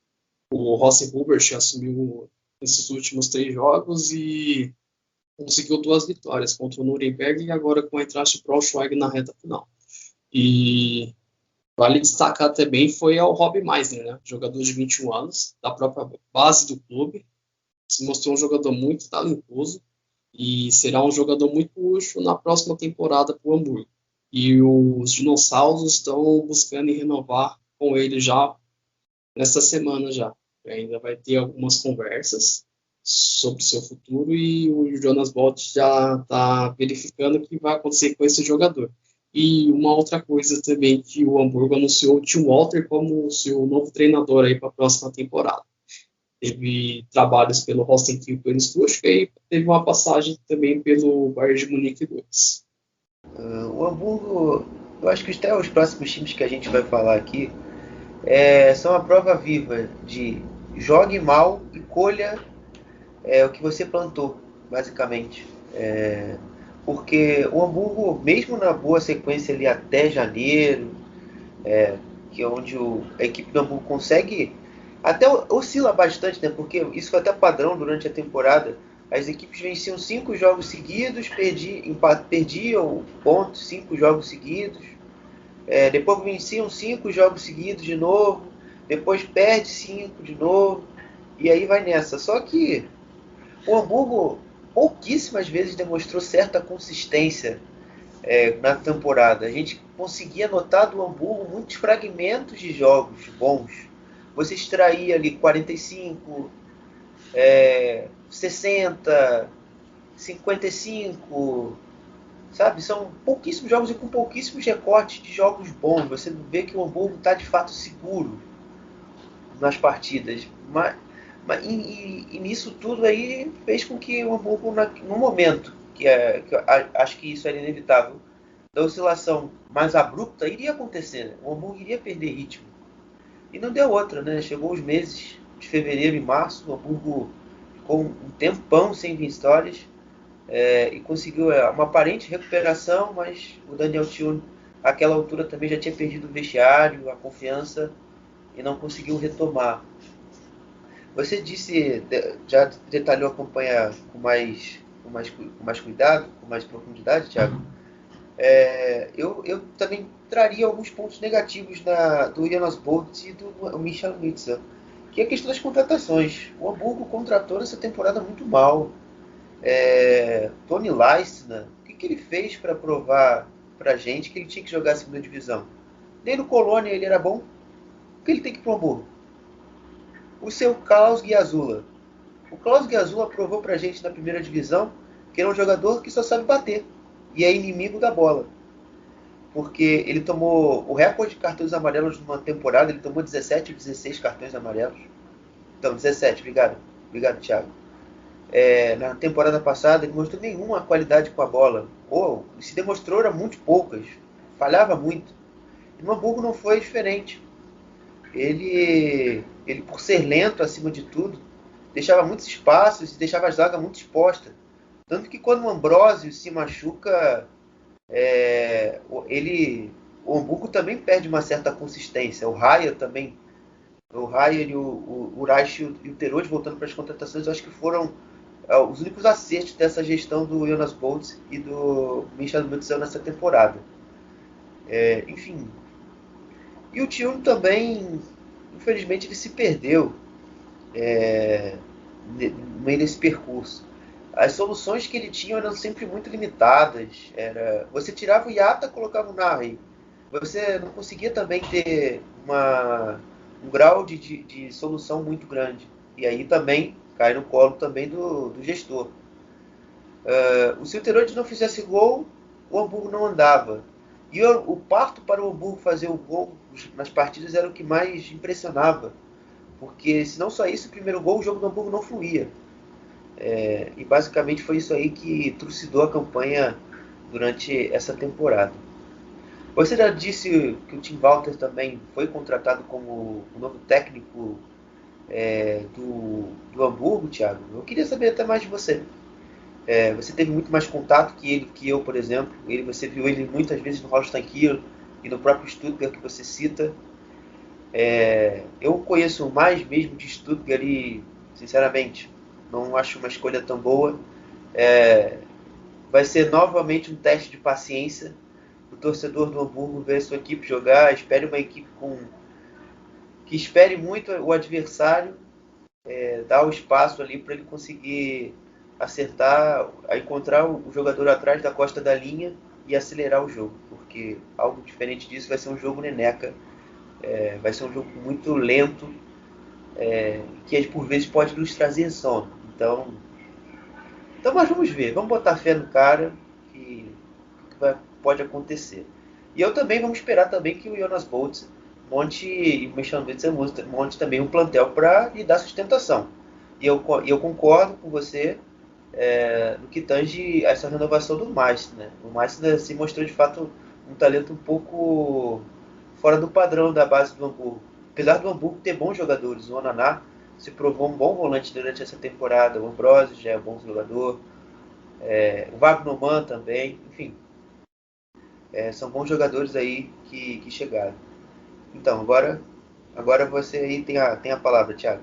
O Rossi Hubert assumiu nesses últimos 3 jogos e conseguiu 2 vitórias contra o Nuremberg e agora com a Eintracht Braunschweig na reta final. E vale destacar também foi o Rob Meisner, né? Jogador de 21 anos, da própria base do clube, se mostrou um jogador muito talentoso e será um jogador muito útil na próxima temporada para o Hamburgo. E os dinossauros estão buscando renovar com ele já nesta semana já. Ainda vai ter algumas conversas sobre seu futuro e o Jonas Bolt já está verificando o que vai acontecer com esse jogador. E uma outra coisa também que o Hamburgo anunciou o Tim Walter como seu novo treinador aí para a próxima temporada. Teve trabalhos pelo Holstein Kiel pelo Stuttgart e teve uma passagem também pelo Bayern de Munique 2. O Hamburgo, eu acho que até os próximos times que a gente vai falar aqui são a prova viva de jogue mal e colha o que você plantou, basicamente. Porque o Hamburgo, mesmo na boa sequência ali até janeiro, que é onde a equipe do Hamburgo consegue, até oscila bastante, né? Porque isso foi até padrão durante a temporada. As equipes venciam 5 jogos seguidos, perdiam pontos 5 jogos seguidos. Depois venciam 5 jogos seguidos de novo, depois perde 5 de novo, e aí vai nessa. Só que o Hamburgo pouquíssimas vezes demonstrou certa consistência na temporada. A gente conseguia notar do Hamburgo muitos fragmentos de jogos bons. Você extraía ali 45, 60, 55, sabe? São pouquíssimos jogos e com pouquíssimos recortes de jogos bons. Você vê que o Hamburgo está de fato seguro nas partidas. E nisso tudo aí fez com que o Hamburgo, no momento, que eu acho que isso era inevitável, da oscilação mais abrupta, iria acontecer. Né? O Hamburgo iria perder ritmo. E não deu outra, né? Chegou os meses de fevereiro e março, o Hamburgo ficou um tempão sem vitórias e conseguiu uma aparente recuperação, mas o Daniel Thune, àquela altura, também já tinha perdido o vestiário, a confiança, e não conseguiu retomar. Você disse, já detalhou a campanha com mais cuidado, com mais profundidade, Thiago? Eu também traria alguns pontos negativos do Jonas Bolt e do Michel Witzel, que é a questão das contratações. O Hamburgo contratou nessa temporada muito mal. Tony Leistner, o que ele fez para provar pra gente que ele tinha que jogar a segunda divisão? Nem no Colônia ele era bom. O que ele tem que ir pro Hamburgo? O seu Klaus Giazula. O Klaus Giazula provou pra gente na primeira divisão que ele é um jogador que só sabe bater e é inimigo da bola. Porque ele tomou o recorde de cartões amarelos numa temporada, ele tomou 17 ou 16 cartões amarelos. Então, 17, obrigado. Obrigado, Thiago. Na temporada passada, ele mostrou nenhuma qualidade com a bola. Ou, se demonstrou, eram muito poucas. Falhava muito. E no Hamburgo não foi diferente. Ele, por ser lento acima de tudo, deixava muitos espaços e deixava a zaga muito exposta. Tanto que quando o Ambrosio se machuca, o Hamburgo também perde uma certa consistência. O Raya também. O Raya e o Reich e o Terode voltando para as contratações, eu acho que foram os únicos acertos dessa gestão do Jonas Bolt e do Michel Witzel nessa temporada. Enfim. E o Thune também, infelizmente, ele se perdeu no meio desse percurso. As soluções que ele tinha eram sempre muito limitadas. Você tirava o Yata, colocava o Nahi. Você não conseguia também ter um grau de solução muito grande. E aí também cai no colo também do gestor. Se o Terode não fizesse gol, o Hamburgo não andava. E o parto para o Hamburgo fazer o gol nas partidas era o que mais impressionava. Porque se não só isso, o primeiro gol, o jogo do Hamburgo não fluía. E basicamente foi isso aí que trucidou a campanha durante essa temporada. Você já disse que o Tim Walter também foi contratado como o novo técnico do Hamburgo, Thiago. Eu queria saber até mais de você. Você teve muito mais contato que eu, por exemplo. Você viu ele muitas vezes no Holstein Kiel e no próprio Stuttgart que você cita. Eu conheço mais mesmo de Stuttgart e, sinceramente, não acho uma escolha tão boa. Vai ser novamente um teste de paciência. O torcedor do Hamburgo ver a sua equipe jogar. Espere uma equipe que espere muito o adversário, dar o espaço ali para ele conseguir acertar, encontrar o jogador atrás da costa da linha e acelerar o jogo, porque algo diferente disso vai ser um jogo neneca, vai ser um jogo muito lento, que por vezes pode nos trazer sono. Então mas vamos ver, vamos botar fé no cara que pode acontecer. E eu também vamos esperar também que o Jonas Bolt monte e o Michel Witzel monte também um plantel para lhe dar sustentação. E eu concordo com você no que tange essa renovação do Meissner. O Meissner se mostrou de fato um talento um pouco fora do padrão da base do Hamburgo. Apesar do Hamburgo ter bons jogadores, o Onaná se provou um bom volante durante essa temporada, o Ambrosio já é um bom jogador, o Wagnermann também, enfim. São bons jogadores aí que chegaram. Então, agora você aí tem a palavra, Thiago.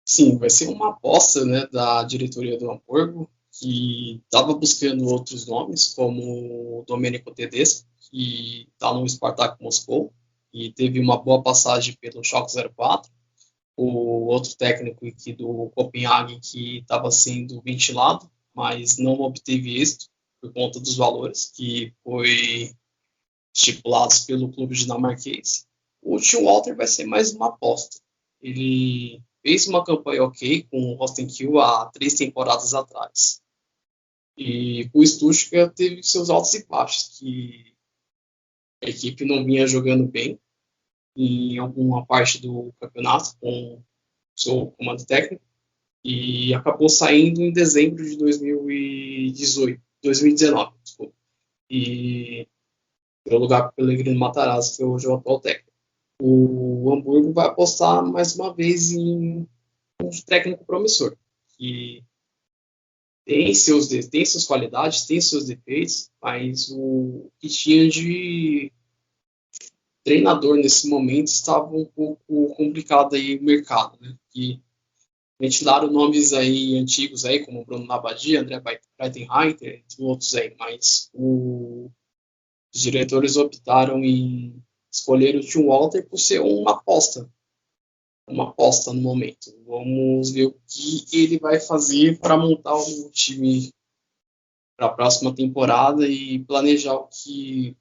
Sim, vai ser uma aposta, né, da diretoria do Hamburgo, que estava buscando outros nomes, como o Domenico Tedesco, que está no Spartak Moscou, e teve uma boa passagem pelo Schalke 04. O outro técnico aqui do Copenhague, que estava sendo ventilado, mas não obteve êxito por conta dos valores que foi estipulados pelo clube dinamarquês. O Tim Walter vai ser mais uma aposta. Ele fez uma campanha ok com o Rostenkiel há 3 temporadas atrás. E o Stuttgart teve seus altos e baixos, que a equipe não vinha jogando bem em alguma parte do campeonato com o seu comando técnico, e acabou saindo em dezembro de 2019, desculpa. E pelo lugar para o Pellegrino Matarazzo, que é hoje o atual técnico. O Hamburgo vai apostar mais uma vez em um técnico promissor, que tem suas qualidades, tem seus defeitos, mas o que tinha de treinador nesse momento estava um pouco complicado aí o mercado, né? Que ventilaram nomes aí antigos aí, como Bruno Labbadia, André Breitenreiter, entre outros aí, mas os diretores optaram em escolher o Tim Walter por ser uma aposta no momento. Vamos ver o que ele vai fazer para montar o time para a próxima temporada e planejar o que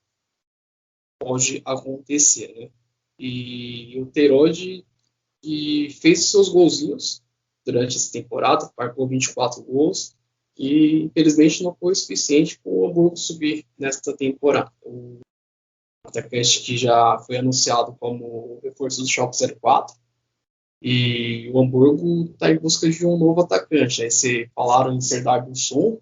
pode acontecer, né? E o Terode, que fez seus golzinhos durante essa temporada, marcou 24 gols, e infelizmente não foi o suficiente para o Hamburgo subir nesta temporada. O atacante que já foi anunciado como reforço do Schalke 04, e o Hamburgo está em busca de um novo atacante. Aí se falaram em Serdar Gülsün,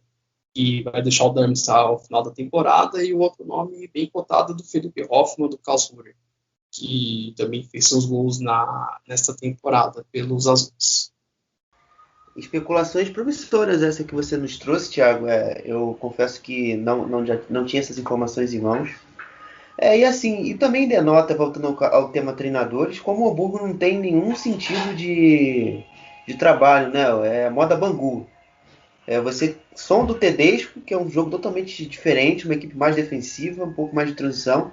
que vai deixar o Darmstadt ao final da temporada, e o outro nome bem cotado do Felipe Hoffmann, do Karlsruhe, que também fez seus gols nesta temporada pelos azuis. Especulações promissoras essa que você nos trouxe, Thiago. Eu confesso que não tinha essas informações em mãos. E também denota, voltando ao tema treinadores, como o Hamburgo não tem nenhum sentido de trabalho, né? É moda Bangu. Você som do Tedesco, que é um jogo totalmente diferente, uma equipe mais defensiva, um pouco mais de transição.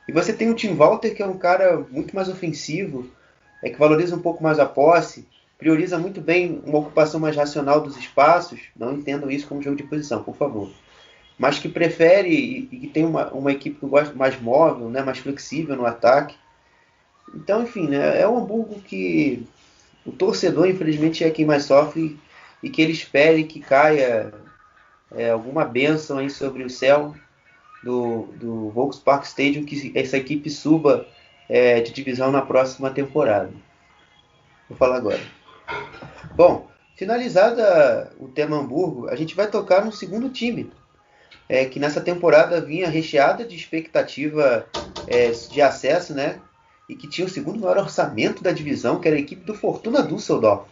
E você tem o Tim Walter, que é um cara muito mais ofensivo, que valoriza um pouco mais a posse, prioriza muito bem uma ocupação mais racional dos espaços. Não entendam isso como jogo de posição, por favor. Mas que prefere e que tem uma equipe que eu gosto mais móvel, né, mais flexível no ataque. Então, enfim, né, é um Hamburgo que o torcedor, infelizmente, é quem mais sofre, e que ele espere que caia alguma bênção aí sobre o céu do Volkspark Stadium, que essa equipe suba de divisão na próxima temporada. Vou falar agora. Bom, finalizada o tema Hamburgo, a gente vai tocar no segundo time, que nessa temporada vinha recheada de expectativa de acesso, né? E que tinha o segundo maior orçamento da divisão, que era a equipe do Fortuna Düsseldorf,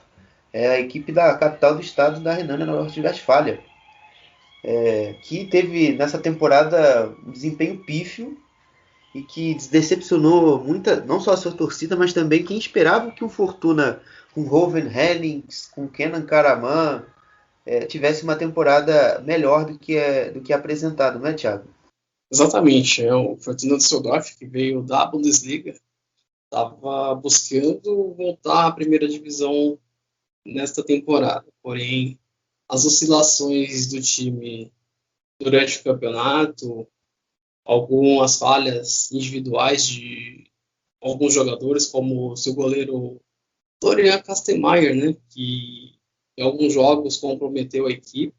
a equipe da capital do estado da Renânia Nord-Westfália, que teve nessa temporada um desempenho pífio e que decepcionou não só a sua torcida, mas também quem esperava que o Fortuna, com Rovin Hennings, com Kenan Karaman, tivesse uma temporada melhor do que apresentado, não é, Thiago? Exatamente, o Fortuna Düsseldorf, que veio da Bundesliga, estava buscando voltar à primeira divisão nesta temporada, porém as oscilações do time durante o campeonato, algumas falhas individuais de alguns jogadores, como o seu goleiro Florian Kastenmeier, né, que em alguns jogos comprometeu a equipe.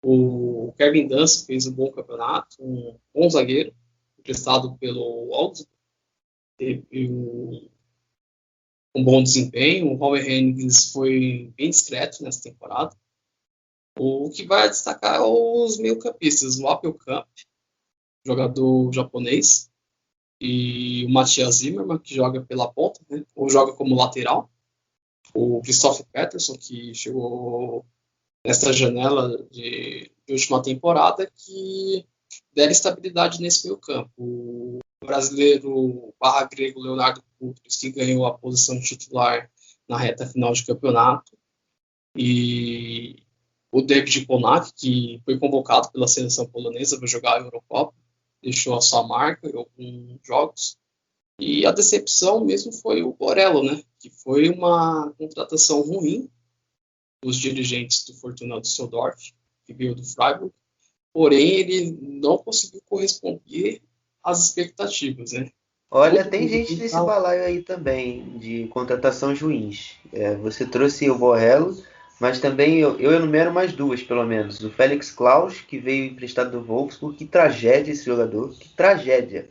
O Kevin Danso fez um bom campeonato, um bom zagueiro, emprestado pelo Augsburg, teve um bom desempenho. O Robert Hennings foi bem discreto nessa temporada. O que vai destacar é os meio-campistas, o Appelkamp, jogador japonês, e o Matthias Zimmermann, que joga pela ponta, né, ou joga como lateral. O Christoph Peterson, que chegou nesta janela de última temporada, que deram estabilidade nesse meio-campo. O brasileiro /grego Leonardo Putres, que ganhou a posição titular na reta final de campeonato, e o David Ponak, que foi convocado pela seleção polonesa para jogar a Eurocopa, deixou a sua marca em alguns jogos. E a decepção mesmo foi o Borello, né? Que foi uma contratação ruim dos dirigentes do Fortuna Düsseldorf, que veio do Freiburg. Porém, ele não conseguiu corresponder às expectativas, né? Olha, Todo tem mundo gente nesse tentava. balaio aí também de contratações ruins. Você trouxe o Borrello, mas também eu enumero mais duas, pelo menos. O Felix Klaus, que veio emprestado do Wolfsburg. Que tragédia esse jogador, que tragédia.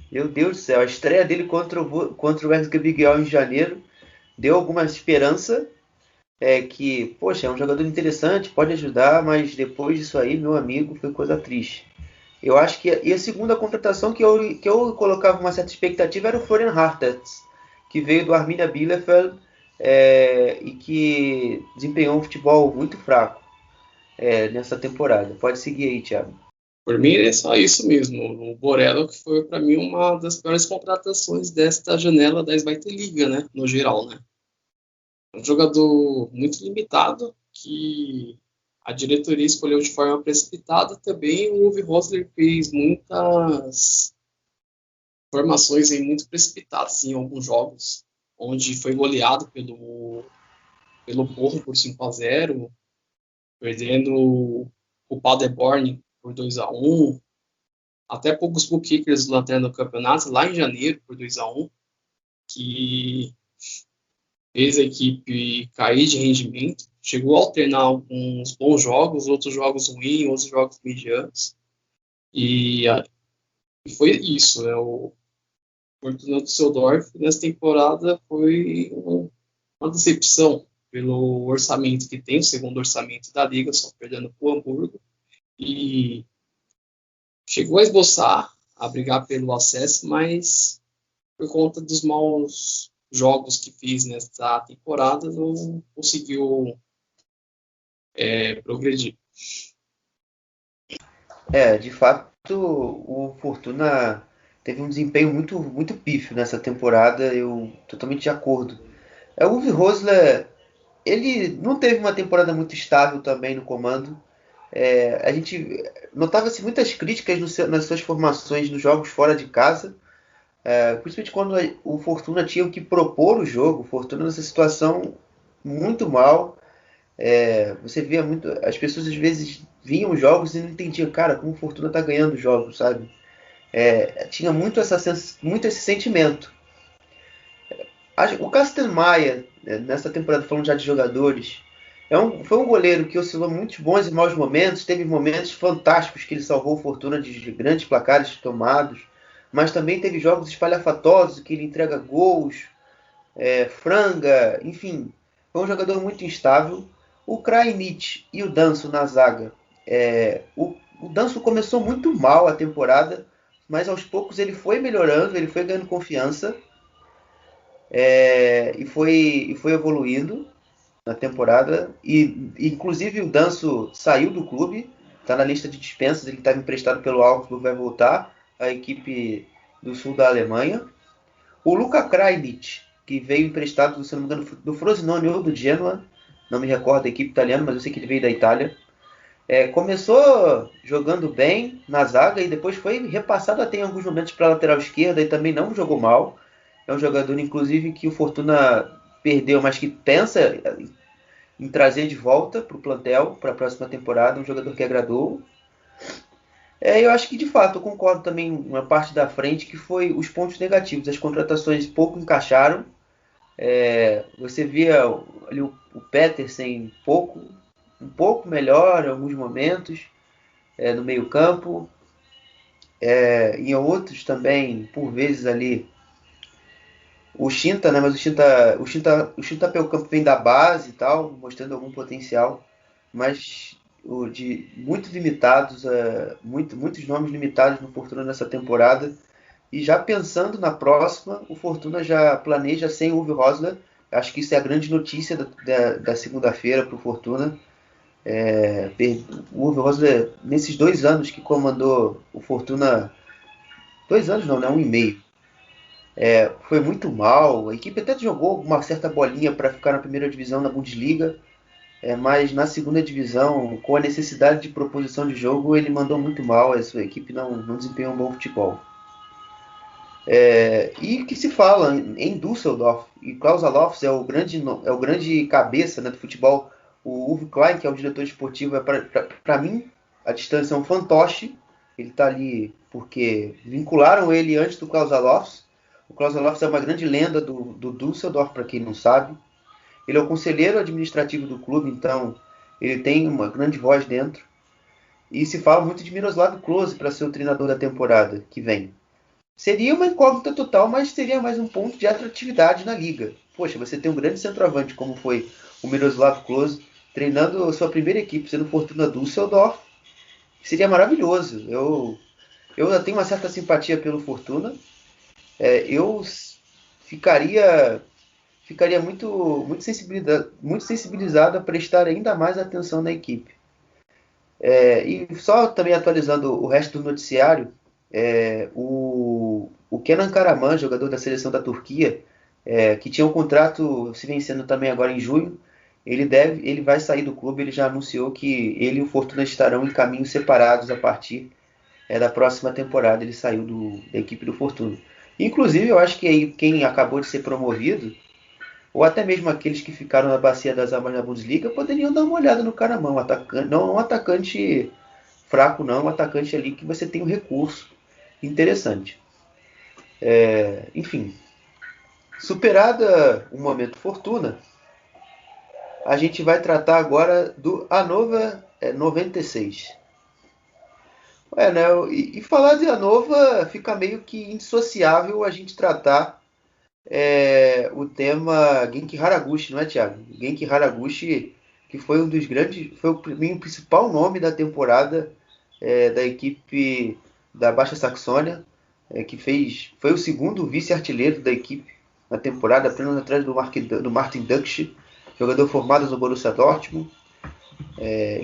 Meu Deus do céu, a estreia dele contra o RSG Biguel em janeiro deu alguma esperança, que, poxa, é um jogador interessante, pode ajudar, mas depois disso aí, meu amigo, foi coisa triste. Eu acho que e a segunda contratação que eu colocava uma certa expectativa era o Florian Hartz, que veio do Arminia Bielefeld, e que desempenhou um futebol muito fraco nessa temporada. Pode seguir aí, Thiago. Por mim, é só isso mesmo. O Borello, que foi para mim uma das piores contratações desta janela da Liga, né? No geral, né? Um jogador muito limitado, que a diretoria escolheu de forma precipitada. Também o Uwe Rosler fez muitas formações muito precipitadas em alguns jogos, onde foi goleado pelo Borrom por 5-0, perdendo o Paderborn por 2-1, até poucos bookkeepers do Lanterna do campeonato, lá em janeiro, por 2-1, que fez a equipe cair de rendimento. Chegou a alternar alguns bons jogos, outros jogos ruins, outros jogos medianos. E foi isso. O Fortuna Düsseldorf, nessa temporada, foi uma decepção pelo orçamento que tem, o segundo orçamento da Liga, só perdendo para o Hamburgo. E chegou a esboçar, a brigar pelo acesso, mas por conta dos maus jogos que fiz nessa temporada, não conseguiu progredir. De fato, o Fortuna teve um desempenho muito, muito pífio nessa temporada, eu totalmente de acordo. O Uwe Rosler, ele não teve uma temporada muito estável também no comando. A gente notava-se muitas críticas nas suas formações nos jogos fora de casa, principalmente quando o Fortuna tinha que propor o jogo. O Fortuna nessa situação muito mal. Você via muito, as pessoas às vezes vinham os jogos e não entendiam, cara, como o Fortuna tá ganhando jogos, sabe? Tinha muito muito esse sentimento. O Kastelmayer, nessa temporada, falando já de jogadores, foi um goleiro que oscilou muitos bons e maus momentos. Teve momentos fantásticos que ele salvou o Fortuna de grandes placares tomados, mas também teve jogos espalhafatosos que ele entrega gols, franga, enfim. Foi um jogador muito instável. O Krajnic e o Danso na zaga. O Danso começou muito mal a temporada, mas aos poucos ele foi melhorando, ele foi ganhando confiança, e foi evoluindo na temporada. E inclusive o Danso saiu do clube, está na lista de dispensas. Ele estava emprestado pelo Augsburg, vai voltar à equipe do sul da Alemanha. O Luka Krajnic, que veio emprestado, se não me engano, do Frosinone ou do Genoa, não me recordo da equipe italiana, mas eu sei que ele veio da Itália. Começou jogando bem na zaga e depois foi repassado até em alguns momentos para a lateral esquerda e também não jogou mal. É um jogador, inclusive, que o Fortuna perdeu, mas que pensa em trazer de volta para o plantel para a próxima temporada. Um jogador que agradou. Eu acho que, de fato, eu concordo também uma parte da frente, que foi os pontos negativos. As contratações pouco encaixaram. Você via ali o Petersen um pouco melhor em alguns momentos, no meio campo. Em outros também, por vezes ali, o Shinta, né? Mas o Shinta pelo campo vem da base e tal, mostrando algum potencial, mas muito limitados, muitos nomes limitados no Fortuna nessa temporada. E já pensando na próxima, o Fortuna já planeja sem o Uwe Rosler. Acho que isso é a grande notícia da segunda-feira para o Fortuna. O Uwe Rosler, nesses 2 anos que comandou o Fortuna, 2 anos não, né? 1 e meio, foi muito mal. A equipe até jogou uma certa bolinha para ficar na primeira divisão na Bundesliga, mas na segunda divisão, com a necessidade de proposição de jogo, ele mandou muito mal, a sua equipe não desempenhou um bom futebol. E que se fala em Düsseldorf, e Klaus Allofs é o grande cabeça, né, do futebol. O Uwe Klein, que é o diretor esportivo, para mim, a distância é um fantoche. Ele está ali porque vincularam ele antes do Klaus Allofs. O Klaus Allofs é uma grande lenda do Düsseldorf, para quem não sabe. Ele é o conselheiro administrativo do clube, então ele tem uma grande voz dentro. E se fala muito de Miroslav Klose para ser o treinador da temporada que vem. Seria uma incógnita total, mas seria mais um ponto de atratividade na liga. Poxa, você tem um grande centroavante como foi o Miroslav Klose, treinando a sua primeira equipe, sendo Fortuna Düsseldorf. Seria maravilhoso. Eu tenho uma certa simpatia pelo Fortuna. Eu ficaria muito sensibilizado a prestar ainda mais atenção na equipe. E só também atualizando o resto do noticiário, o Kenan Karaman, jogador da seleção da Turquia, que tinha um contrato se vencendo também agora em junho, ele vai sair do clube. Ele já anunciou que ele e o Fortuna estarão em caminhos separados a partir da próxima temporada. Ele saiu da equipe do Fortuna. Inclusive, eu acho que aí quem acabou de ser promovido, ou até mesmo aqueles que ficaram na bacia das almas na Bundesliga, poderiam dar uma olhada no Karaman. Não um atacante fraco, não, um atacante ali que você tem um recurso interessante. Enfim, superada o momento Fortuna, a gente vai tratar agora do Hannover 96. E falar de Hannover fica meio que indissociável a gente tratar o tema Genki Haraguchi, não é, Thiago? Genki Haraguchi, que foi um dos grandes, foi o principal nome da temporada da equipe da Baixa Saxônia, que foi o segundo vice-artilheiro da equipe na temporada, apenas atrás do Martin Duksch, jogador formado no Borussia Dortmund,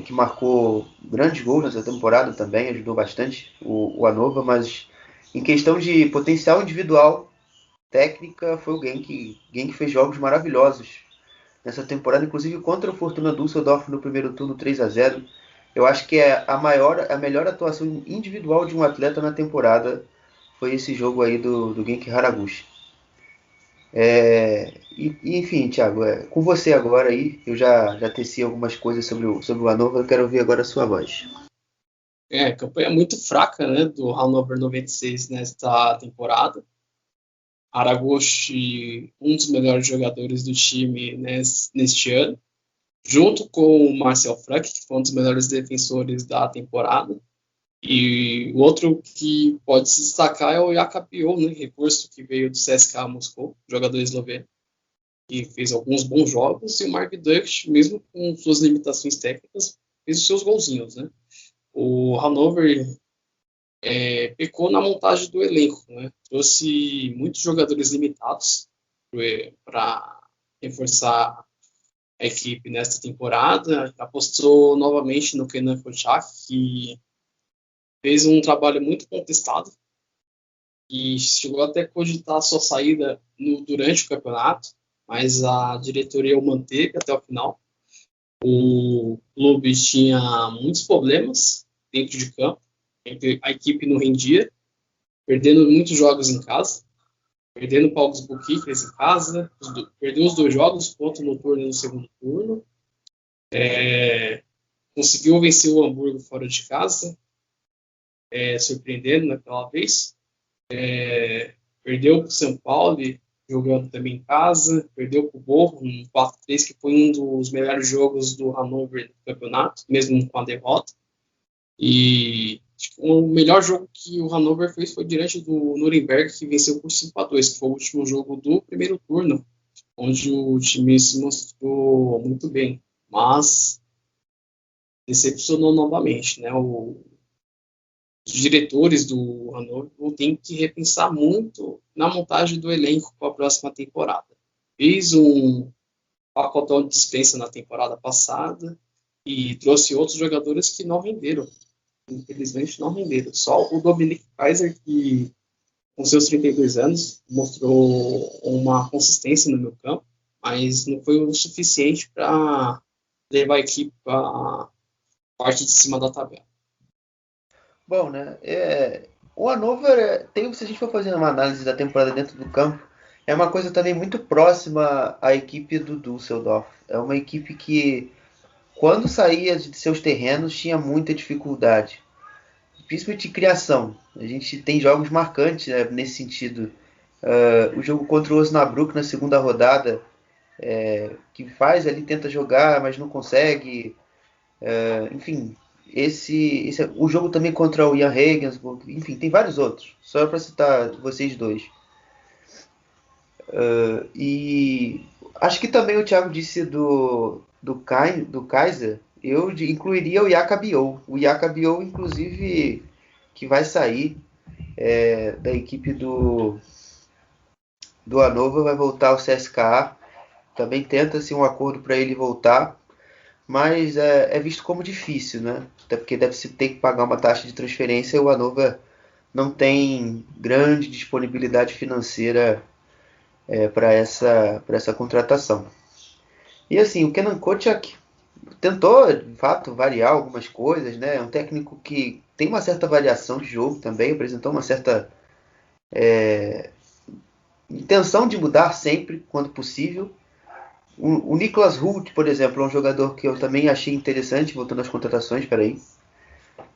que marcou grandes gols nessa temporada também, ajudou bastante o Hannover, mas em questão de potencial individual, técnica, foi o Genki. Genki fez jogos maravilhosos nessa temporada, inclusive contra o Fortuna Düsseldorf no primeiro turno, 3-0. Eu acho que a melhor atuação individual de um atleta na temporada foi esse jogo aí do Genki Haraguchi. Enfim, Thiago, com você agora aí, eu já teci algumas coisas sobre o Hannover, eu quero ouvir agora a sua voz. A campanha muito fraca, né, do Hannover 96 nesta temporada. Haraguchi, um dos melhores jogadores do time neste ano, junto com o Marcel Frank, que foi um dos melhores defensores da temporada. E o outro que pode se destacar é o Jakub Pio, né, reforço que veio do CSKA Moscou, jogador esloveno, que fez alguns bons jogos, e o Mark Duksch, mesmo com suas limitações técnicas, fez os seus golzinhos, né? O Hannover pecou na montagem do elenco, né? Trouxe muitos jogadores limitados para reforçar a equipe nesta temporada. Apostou novamente no Kenan Kochak, que fez um trabalho muito contestado e chegou até a cogitar a sua saída durante o campeonato, mas a diretoria o manteve até o final. O clube tinha muitos problemas dentro de campo, a equipe não rendia, perdendo muitos jogos em casa, perdendo para o Augsburg Kickers em casa, perdeu os 2 jogos, ponto no turno e no segundo turno. Conseguiu vencer o Hamburgo fora de casa, surpreendendo naquela vez. Perdeu para o São Paulo, jogando também em casa, perdeu para o Borro, um 4-3, que foi um dos melhores jogos do Hannover no campeonato, mesmo com a derrota. E o melhor jogo que o Hannover fez foi diante do Nuremberg, que venceu por 5-2, que foi o último jogo do primeiro turno, onde o time se mostrou muito bem, mas decepcionou novamente, né? Os diretores do Hannover têm que repensar muito na montagem do elenco para a próxima temporada. Fez um pacotão de dispensa na temporada passada e trouxe outros jogadores que não renderam. Infelizmente não renderam. Só o Dominic Kaiser, que com seus 32 anos mostrou uma consistência no meio campo, mas não foi o suficiente para levar a equipe para a parte de cima da tabela. Bom, né? O Hannover se a gente for fazer uma análise da temporada dentro do campo, é uma coisa também muito próxima à equipe do Düsseldorf. É uma equipe que, quando saía de seus terrenos, tinha muita dificuldade, principalmente de criação. A gente tem jogos marcantes, né, nesse sentido. O jogo contra o Osnabrück na segunda rodada, que faz ali, tenta jogar, mas não consegue. Enfim, o jogo também contra o Jan Regensburg, enfim, tem vários outros, só para citar vocês dois. E acho que também o Thiago disse do Kaiser, eu incluiria o Yakabiou. O Yakabiou, inclusive, que vai sair da equipe do Hannover, vai voltar ao CSKA. Também tenta-se um acordo para ele voltar, mas é visto como difícil, né? Até porque deve-se ter que pagar uma taxa de transferência e o Hannover não tem grande disponibilidade financeira para essa contratação. E assim, o Kenan Kocak tentou, de fato, variar algumas coisas, né? É um técnico que tem uma certa variação de jogo também, apresentou uma certa intenção de mudar sempre, quando possível. O Niklas Hult, por exemplo, é um jogador que eu também achei interessante, voltando às contratações,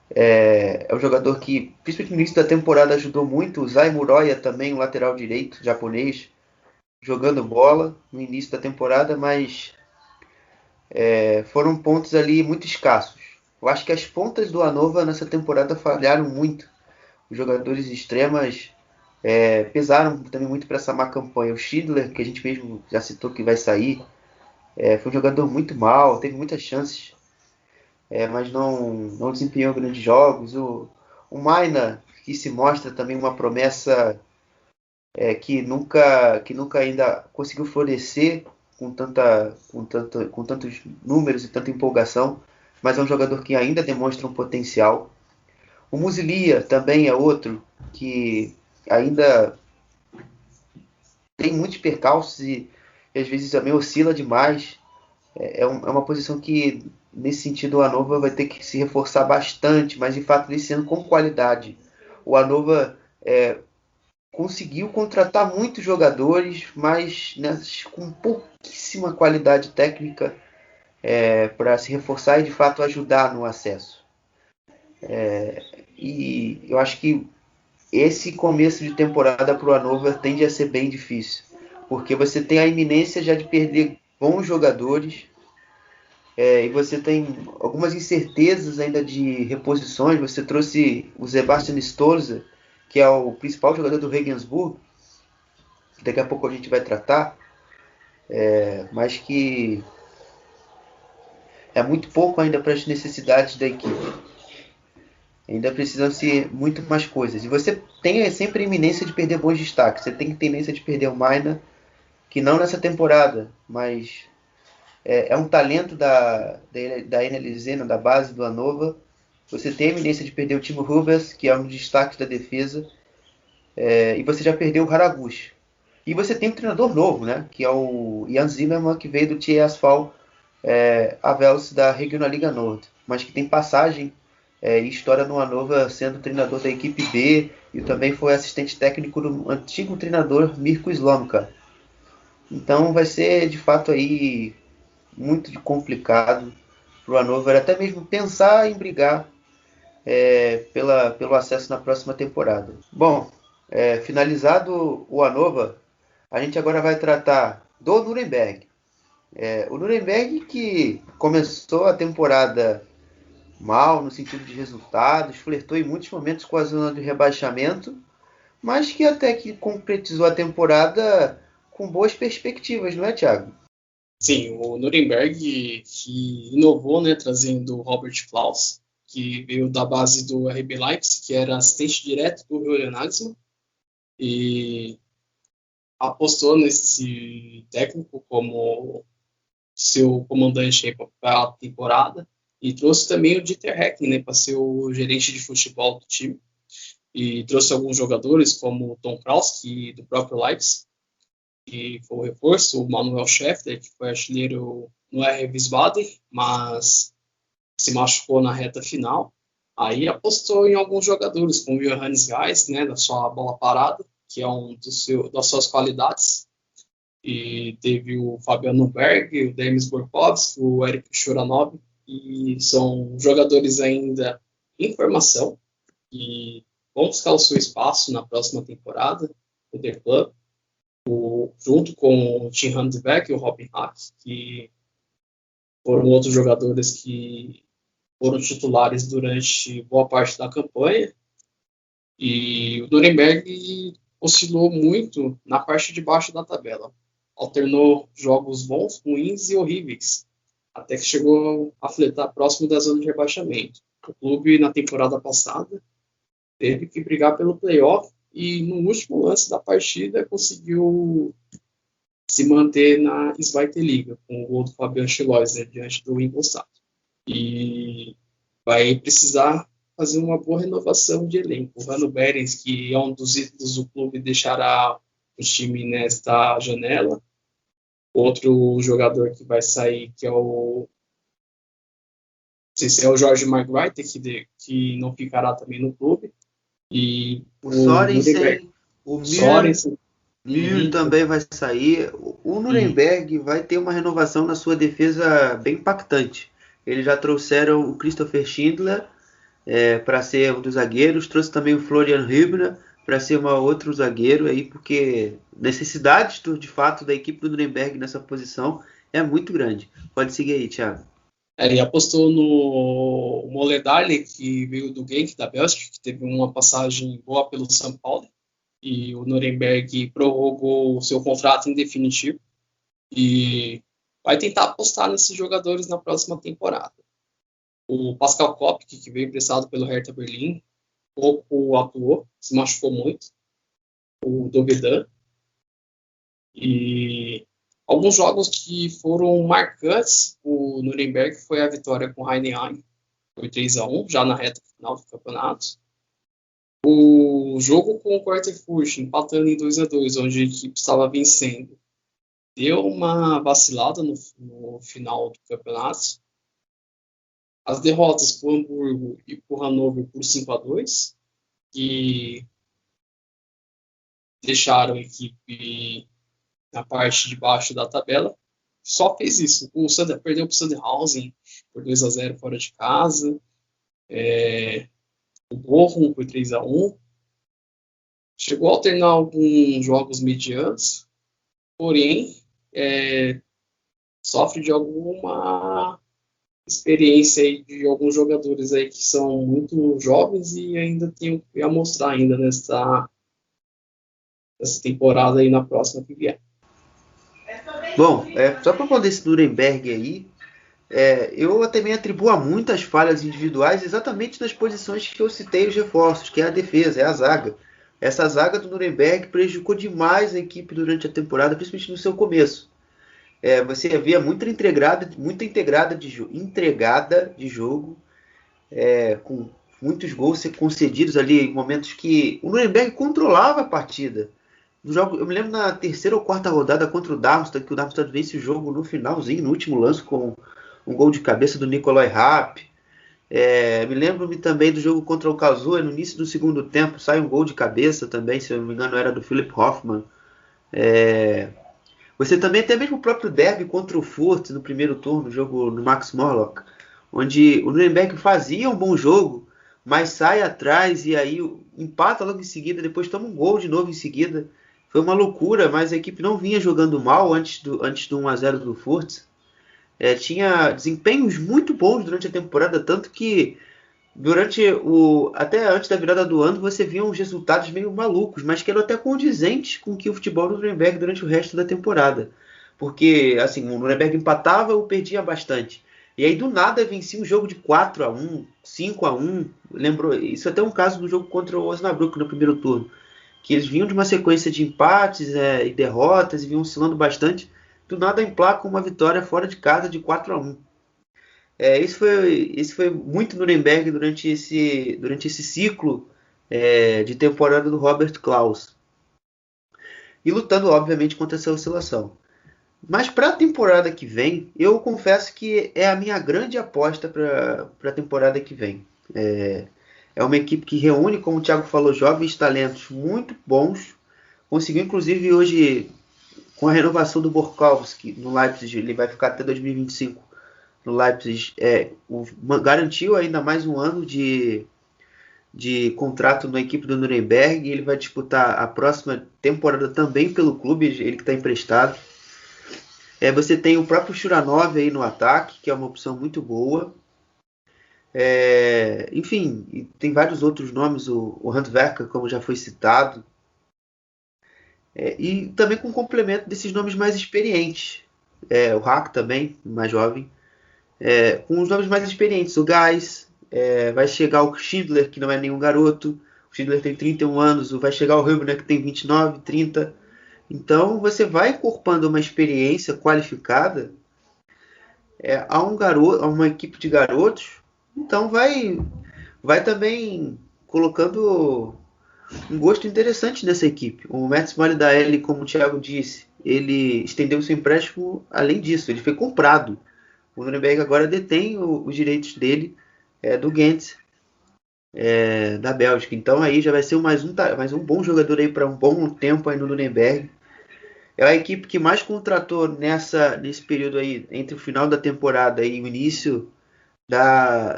é um jogador que, principalmente no início da temporada, ajudou muito. O Zai Muroya também, um lateral direito japonês, jogando bola no início da temporada, mas foram pontos ali muito escassos. Eu acho que as pontas do Hannover nessa temporada falharam muito. Os jogadores extremas pesaram também muito para essa má campanha. O Schindler, que a gente mesmo já citou que vai sair, foi um jogador muito mal, teve muitas chances, mas não desempenhou grandes jogos. O Maina, que se mostra também uma promessa que nunca ainda conseguiu florescer com tantos números e tanta empolgação, mas é um jogador que ainda demonstra um potencial. O Musilia também é outro que ainda tem muitos percalços e às vezes também oscila demais. É uma posição que, nesse sentido, o Hannover vai ter que se reforçar bastante, mas de fato ele sendo com qualidade. O Hannover conseguiu contratar muitos jogadores, mas com pouquíssima qualidade técnica para se reforçar e de fato ajudar no acesso. E eu acho que esse começo de temporada para o Hannover tende a ser bem difícil, porque você tem a iminência já de perder bons jogadores, e você tem algumas incertezas ainda de reposições. Você trouxe o Sebastian Stolze, que é o principal jogador do Regensburg, que daqui a pouco a gente vai tratar, mas que é muito pouco ainda para as necessidades da equipe. Ainda precisam-se muito mais coisas. E você tem sempre a iminência de perder bons destaques. Você tem a tendência de perder o Maina, que não nessa temporada, mas é um talento da NLZ, da base do Hannover. Você tem a iminência de perder o Timo Rubers, que é um dos destaques da defesa. E você já perdeu o Haraguchi. E você tem um treinador novo, né? Que é o Jan Zimmermann, que veio do TSV Avels da Regionalliga Nord, mas que tem passagem e história no Hannover, sendo treinador da equipe B, e também foi assistente técnico do antigo treinador Mirko Slomka. Então vai ser de fato aí muito complicado para o Hannover até mesmo pensar em brigar pelo acesso na próxima temporada. Bom, finalizado o Hannover, a gente agora vai tratar do Nuremberg. O Nuremberg, que começou a temporada mal no sentido de resultados, flertou em muitos momentos com a zona de rebaixamento, mas que até que concretizou a temporada com boas perspectivas, não é, Thiago? Sim, o Nuremberg que inovou, né, trazendo o Robert Klaus, que veio da base do RB Leipzig, que era assistente direto do Julian Nagelsmann, e apostou nesse técnico como seu comandante para a temporada, e trouxe também o Dieter Hecking, né, para ser o gerente de futebol do time, e trouxe alguns jogadores como o Tom Kraus, do próprio Leipzig, que foi o reforço, o Manuel Schäffler, que foi artilheiro no RB Wiesbaden, mas se machucou na reta final. Aí apostou em alguns jogadores, como o Johannes Geis, né, da sua bola parada, que é das suas qualidades. E teve o Fabiano Berg, o Demis Borkowski, o Eric Churanov, e são jogadores ainda em formação e vão buscar o seu espaço na próxima temporada do The Club, junto com o Tim Handbeck e o Robin Hack, que foram outros jogadores que foram titulares durante boa parte da campanha. E o Nuremberg oscilou muito na parte de baixo da tabela. Alternou jogos bons, ruins e horríveis, até que chegou a fletar próximo da zona de rebaixamento. O clube, na temporada passada, teve que brigar pelo playoff e, no último lance da partida, conseguiu se manter na Zweite Liga, com o gol do Fabian Schloesser diante do Ingolstadt. E vai precisar fazer uma boa renovação de elenco. O Hanno Behrens, que é um dos ídolos do clube, deixará o time nesta janela. Outro jogador que vai sair, que é não sei se é o Jorge Margreiter, que não ficará também no clube. E o Sorensen, o Müller também vai sair. O Nuremberg vai ter uma renovação na sua defesa bem impactante. Eles já trouxeram o Christopher Schindler para ser um dos zagueiros, trouxe também o Florian Hübner para ser outro zagueiro, aí, porque necessidade de fato da equipe do Nuremberg nessa posição é muito grande. Pode seguir aí, Thiago. Ele apostou no Moledali, que veio do Genk, da Bélgica, que teve uma passagem boa pelo São Paulo, e o Nuremberg prorrogou o seu contrato em definitivo e vai tentar apostar nesses jogadores na próxima temporada. O Pascal Kopk, que veio emprestado pelo Hertha Berlim, pouco atuou, se machucou muito. O Dovedan. E alguns jogos que foram marcantes, o Nuremberg foi a vitória com o Heidenheim, foi 3-1, já na reta final do campeonato. O jogo com o Quarterfurt, empatando em 2-2, onde a equipe estava vencendo, deu uma vacilada no final do campeonato. As derrotas para o Hamburgo e para o Hannover por 5-2, que deixaram a equipe na parte de baixo da tabela. Só fez isso. O Sander perdeu para o Sandhausen por 2-0 fora de casa. O Bochum foi 3-1. Chegou a alternar alguns jogos medianos, porém sofre de alguma experiência aí de alguns jogadores aí que são muito jovens e ainda tem a mostrar ainda nessa temporada aí na próxima que vier. Bom, só para falar desse Nuremberg aí, eu também atribuo a muitas falhas individuais exatamente nas posições que eu citei os reforços, que é a defesa, é a zaga. Essa zaga do Nuremberg prejudicou demais a equipe durante a temporada, principalmente no seu começo. Você havia muita entregada de jogo, com muitos gols concedidos ali em momentos que o Nuremberg controlava a partida. No jogo, eu me lembro na terceira ou quarta rodada contra o Darmstadt, que o Darmstadt vence o jogo no finalzinho, no último lance, com um gol de cabeça do Nicolai Rapp. Me lembro também do jogo contra o Karlsruhe, no início do segundo tempo, sai um gol de cabeça também, se eu não me engano era do Philipp Hoffmann. Você também, até mesmo o próprio derby contra o Furt no primeiro turno, jogo no Max Morlock, onde o Nuremberg fazia um bom jogo, mas sai atrás e aí empata logo em seguida, depois toma um gol de novo em seguida. Foi uma loucura, mas a equipe não vinha jogando mal antes do 1-0 do Furt. Tinha desempenhos muito bons durante a temporada, tanto que até antes da virada do ano você via uns resultados meio malucos, mas que eram até condizentes com que o futebol do Nuremberg durante o resto da temporada. Porque assim, o Nuremberg empatava ou perdia bastante. E aí do nada vencia um jogo de 4-1, 5-1. Lembrou isso até um caso do jogo contra o Osnabrück no primeiro turno. Que eles vinham de uma sequência de empates e derrotas e vinham oscilando bastante. Do nada emplacam uma vitória fora de casa de 4-1. Isso foi muito Nuremberg durante esse ciclo de temporada do Robert Klaus. E lutando, obviamente, contra essa oscilação. Mas para a temporada que vem, eu confesso que é a minha grande aposta para a temporada que vem. É uma equipe que reúne, como o Thiago falou, jovens talentos muito bons. Conseguiu, inclusive, hoje, com a renovação do Borkowski no Leipzig, ele vai ficar até 2025 no Leipzig. Garantiu ainda mais um ano de contrato na equipe do Nuremberg. Ele vai disputar a próxima temporada também pelo clube, ele que está emprestado. Você tem o próprio Shuranov aí no ataque, que é uma opção muito boa. Enfim, tem vários outros nomes, o Handwerker, como já foi citado. E também com complemento desses nomes mais experientes. O Hack também, mais jovem. Com os nomes mais experientes, o Gais, vai chegar o Schindler, que não é nenhum garoto. O Schindler tem 31 anos, vai chegar o Hübner, que tem 29, 30. Então você vai incorporando uma experiência qualificada a uma equipe de garotos. Então vai também colocando um gosto interessante nessa equipe. O Mats Maldaeli, como o Thiago disse, ele estendeu seu empréstimo. Além disso, ele foi comprado. O Nuremberg agora detém os direitos dele do Gent, da Bélgica. Então aí já vai ser mais um bom jogador aí para um bom tempo aí no Nuremberg. É a equipe que mais contratou nesse período aí, entre o final da temporada e o início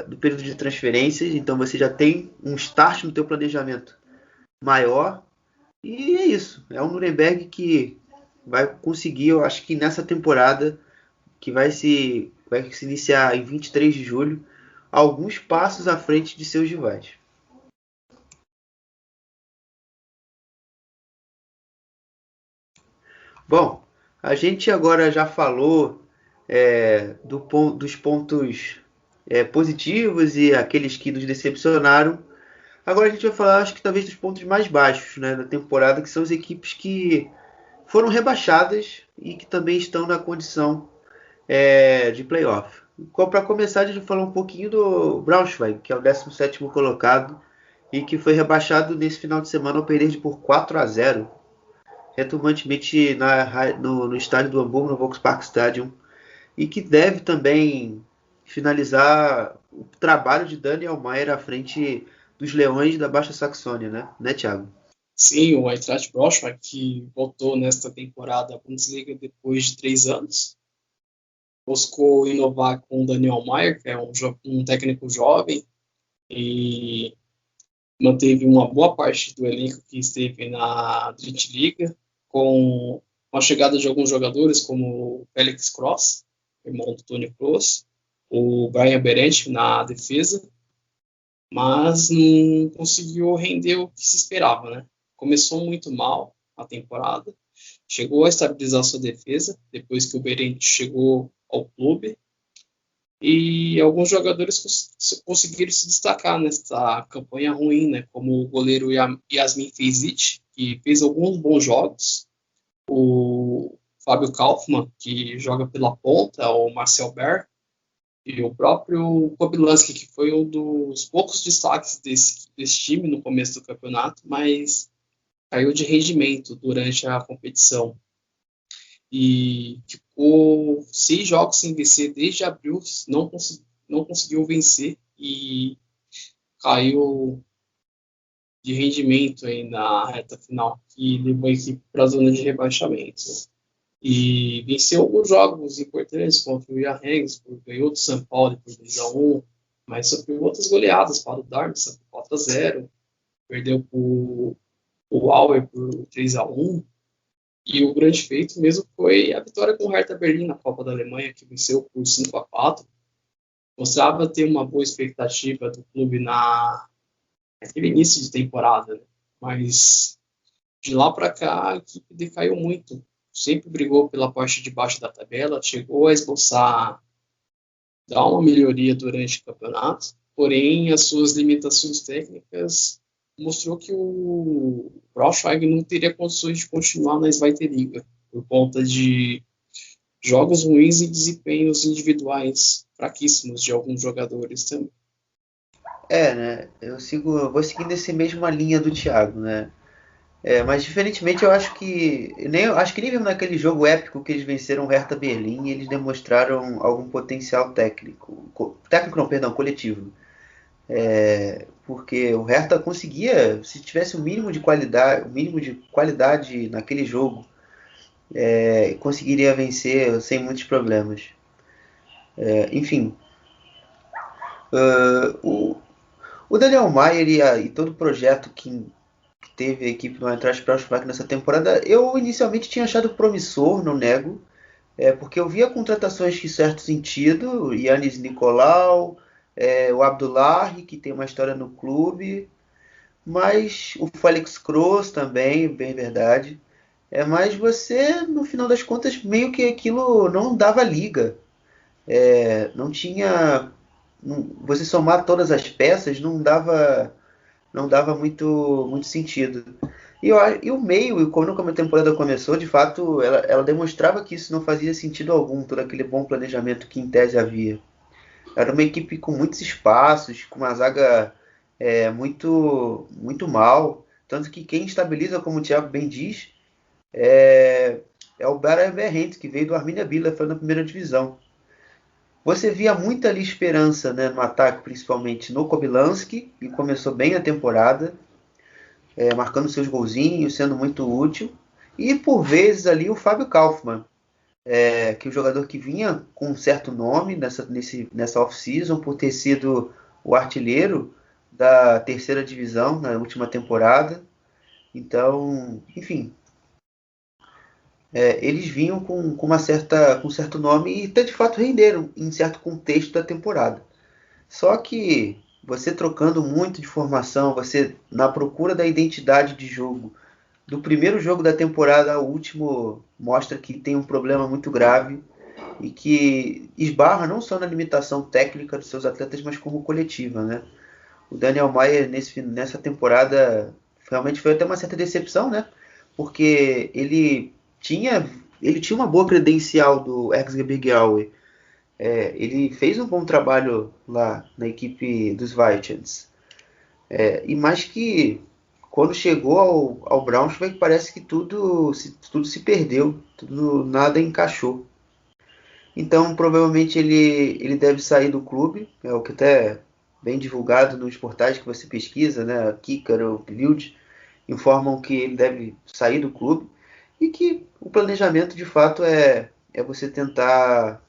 do período de transferências. Então você já tem um start no teu planejamento maior. E é isso. É um Nuremberg que vai conseguir, eu acho que nessa temporada, que vai se iniciar em 23 de julho, alguns passos à frente de seus rivais. Bom, a gente agora já falou dos pontos positivos e aqueles que nos decepcionaram. Agora a gente vai falar, acho que talvez, dos pontos mais baixos, né, da temporada, que são as equipes que foram rebaixadas e que também estão na condição de playoff. Para começar, a gente vai falar um pouquinho do Braunschweig, que é o 17º colocado e que foi rebaixado nesse final de semana ao perder por 4-0. Retumbantemente no estádio do Hamburgo, no Volkspark Stadium, e que deve também finalizar o trabalho de Daniel Maier à frente dos Leões da Baixa Saxônia, né, Thiago? Sim, o Eintracht Braunschweig, que voltou nesta temporada à Bundesliga depois de 3 anos, buscou inovar com o Daniel Maier, que é um técnico jovem, e manteve uma boa parte do elenco que esteve na Drittliga, com a chegada de alguns jogadores, como o Felix Cross, irmão do Toni Kroos, o Brian Berendt na defesa, mas não conseguiu render o que se esperava, né? Começou muito mal a temporada, chegou a estabilizar sua defesa, depois que o Berendt chegou ao clube, e alguns jogadores conseguiram se destacar nessa campanha ruim, né? Como o goleiro Yasmin Fezic, que fez alguns bons jogos, o Fábio Kaufmann, que joga pela ponta, o Marcel Ber, e o próprio Kobylanski, que foi um dos poucos destaques desse time no começo do campeonato, mas caiu de rendimento durante a competição. E ficou 6 jogos sem vencer desde abril, não conseguiu vencer e caiu de rendimento aí na reta final, que levou a equipe para a zona de rebaixamento. E venceu alguns jogos importantes contra o Jan Regensburg, ganhou do São Paulo por 2-1, mas sofreu outras goleadas para o Darmstadt por 4-0, perdeu o Auer por 3-1. E o grande feito mesmo foi a vitória com o Hertha Berlim na Copa da Alemanha, que venceu por 5-4. Mostrava ter uma boa expectativa do clube naquele início de temporada, né? Mas de lá para cá a equipe decaiu muito. Sempre brigou pela parte de baixo da tabela, chegou a esboçar dar uma melhoria durante o campeonato, porém as suas limitações técnicas mostrou que o Braunschweig não teria condições de continuar na Zweite Liga, por conta de jogos ruins e desempenhos individuais fraquíssimos de alguns jogadores também. Né? Eu vou seguindo essa mesma linha do Thiago, né? Mas diferentemente eu acho que nem mesmo naquele jogo épico que eles venceram o Hertha Berlim, eles demonstraram algum potencial técnico não, perdão, coletivo. Porque o Hertha conseguia, se tivesse o mínimo de qualidade naquele jogo, conseguiria vencer sem muitos problemas. Enfim, o Daniel Maier e todo o projeto que teve a equipe do Eintracht Braunschweig nessa temporada, eu inicialmente tinha achado promissor, não nego, porque eu via contratações de certo sentido, o Yannis Nicolau, o Abdullahi, que tem uma história no clube, mas o Felix Kroos também, bem verdade. Mas você, no final das contas, meio que aquilo não dava liga. Não tinha. Você somar todas as peças não dava muito sentido. E o meio, e quando a temporada começou, de fato, ela demonstrava que isso não fazia sentido algum, todo aquele bom planejamento que em tese havia. Era uma equipe com muitos espaços, com uma zaga muito mal. Tanto que quem estabiliza, como o Thiago bem diz, é o Bera Berrent, que veio do Arminia Bielefeld na primeira divisão. Você via muita ali esperança, né, no ataque, principalmente no Kobylanski, que começou bem a temporada, marcando seus golzinhos, sendo muito útil. E por vezes ali o Fábio Kaufmann, que é o jogador que vinha com um certo nome nessa off-season, por ter sido o artilheiro da terceira divisão na última temporada. Então, enfim, eles vinham com um certo nome e até de fato renderam em certo contexto da temporada. Só que você trocando muito de formação, você na procura da identidade de jogo, do primeiro jogo da temporada ao último, mostra que tem um problema muito grave e que esbarra não só na limitação técnica dos seus atletas, mas como coletiva, né? O Daniel Maier nessa temporada realmente foi até uma certa decepção, né? Porque ele tinha uma boa credencial do Erzgebirge Aue. Ele fez um bom trabalho lá na equipe dos Vikings. E mais que quando chegou ao Braunschweig parece que tudo se perdeu, nada encaixou. Então provavelmente ele deve sair do clube, é o que até bem divulgado nos portais que você pesquisa, né? Kicker ou Bild informam que ele deve sair do clube e que o planejamento de fato é você tentar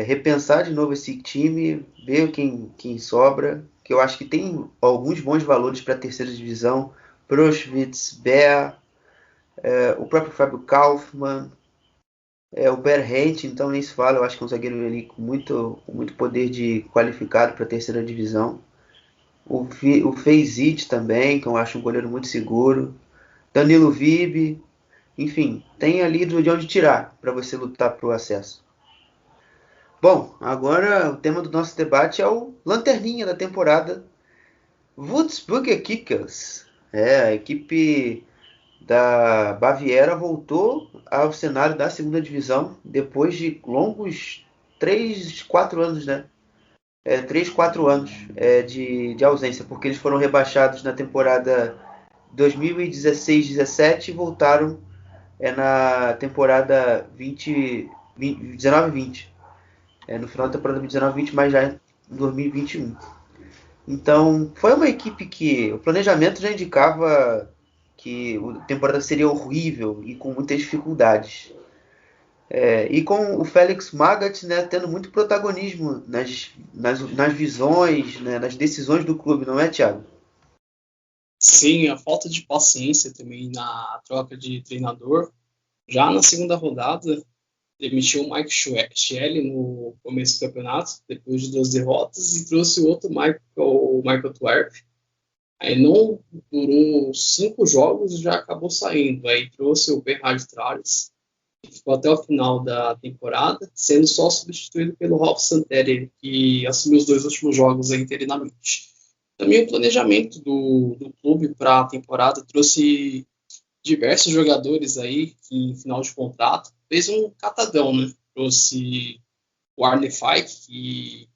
repensar de novo esse time, ver quem sobra, que eu acho que tem alguns bons valores para a terceira divisão, Proschwitz, Bär, o próprio Fábio Kaufmann, o Berrent, então nem se fala, eu acho que é um zagueiro ali com muito poder de qualificado para a terceira divisão. O Fezit também, que eu acho um goleiro muito seguro. Danilo Vib, enfim, tem ali de onde tirar para você lutar para o acesso. Bom, agora o tema do nosso debate é o lanterninha da temporada, Würzburger Kickers. A equipe da Baviera voltou ao cenário da segunda divisão depois de longos 3, 4 anos, né? 3, 4 anos de ausência, porque eles foram rebaixados na temporada 2016-17 e voltaram na temporada 19-20. No final da temporada 19-20, mas já em 2021. Então, foi uma equipe que o planejamento já indicava que a temporada seria horrível e com muitas dificuldades. E com o Felix Magath, né, tendo muito protagonismo nas visões, né, nas decisões do clube, não é, Thiago? Sim, a falta de paciência também na troca de treinador. Já na segunda rodada, demitiu o Mike Shelley no começo do campeonato, depois de 2 derrotas, e trouxe o outro o Michael Twerp. Aí não durou 5 jogos e já acabou saindo. Aí trouxe o Bernhard Trales, que ficou até o final da temporada, sendo só substituído pelo Rolf Santerer, que assumiu os 2 últimos jogos aí interinamente. Também o planejamento do clube para a temporada trouxe diversos jogadores aí que em final de contrato fez um catadão, né? Trouxe o Arne Fike, que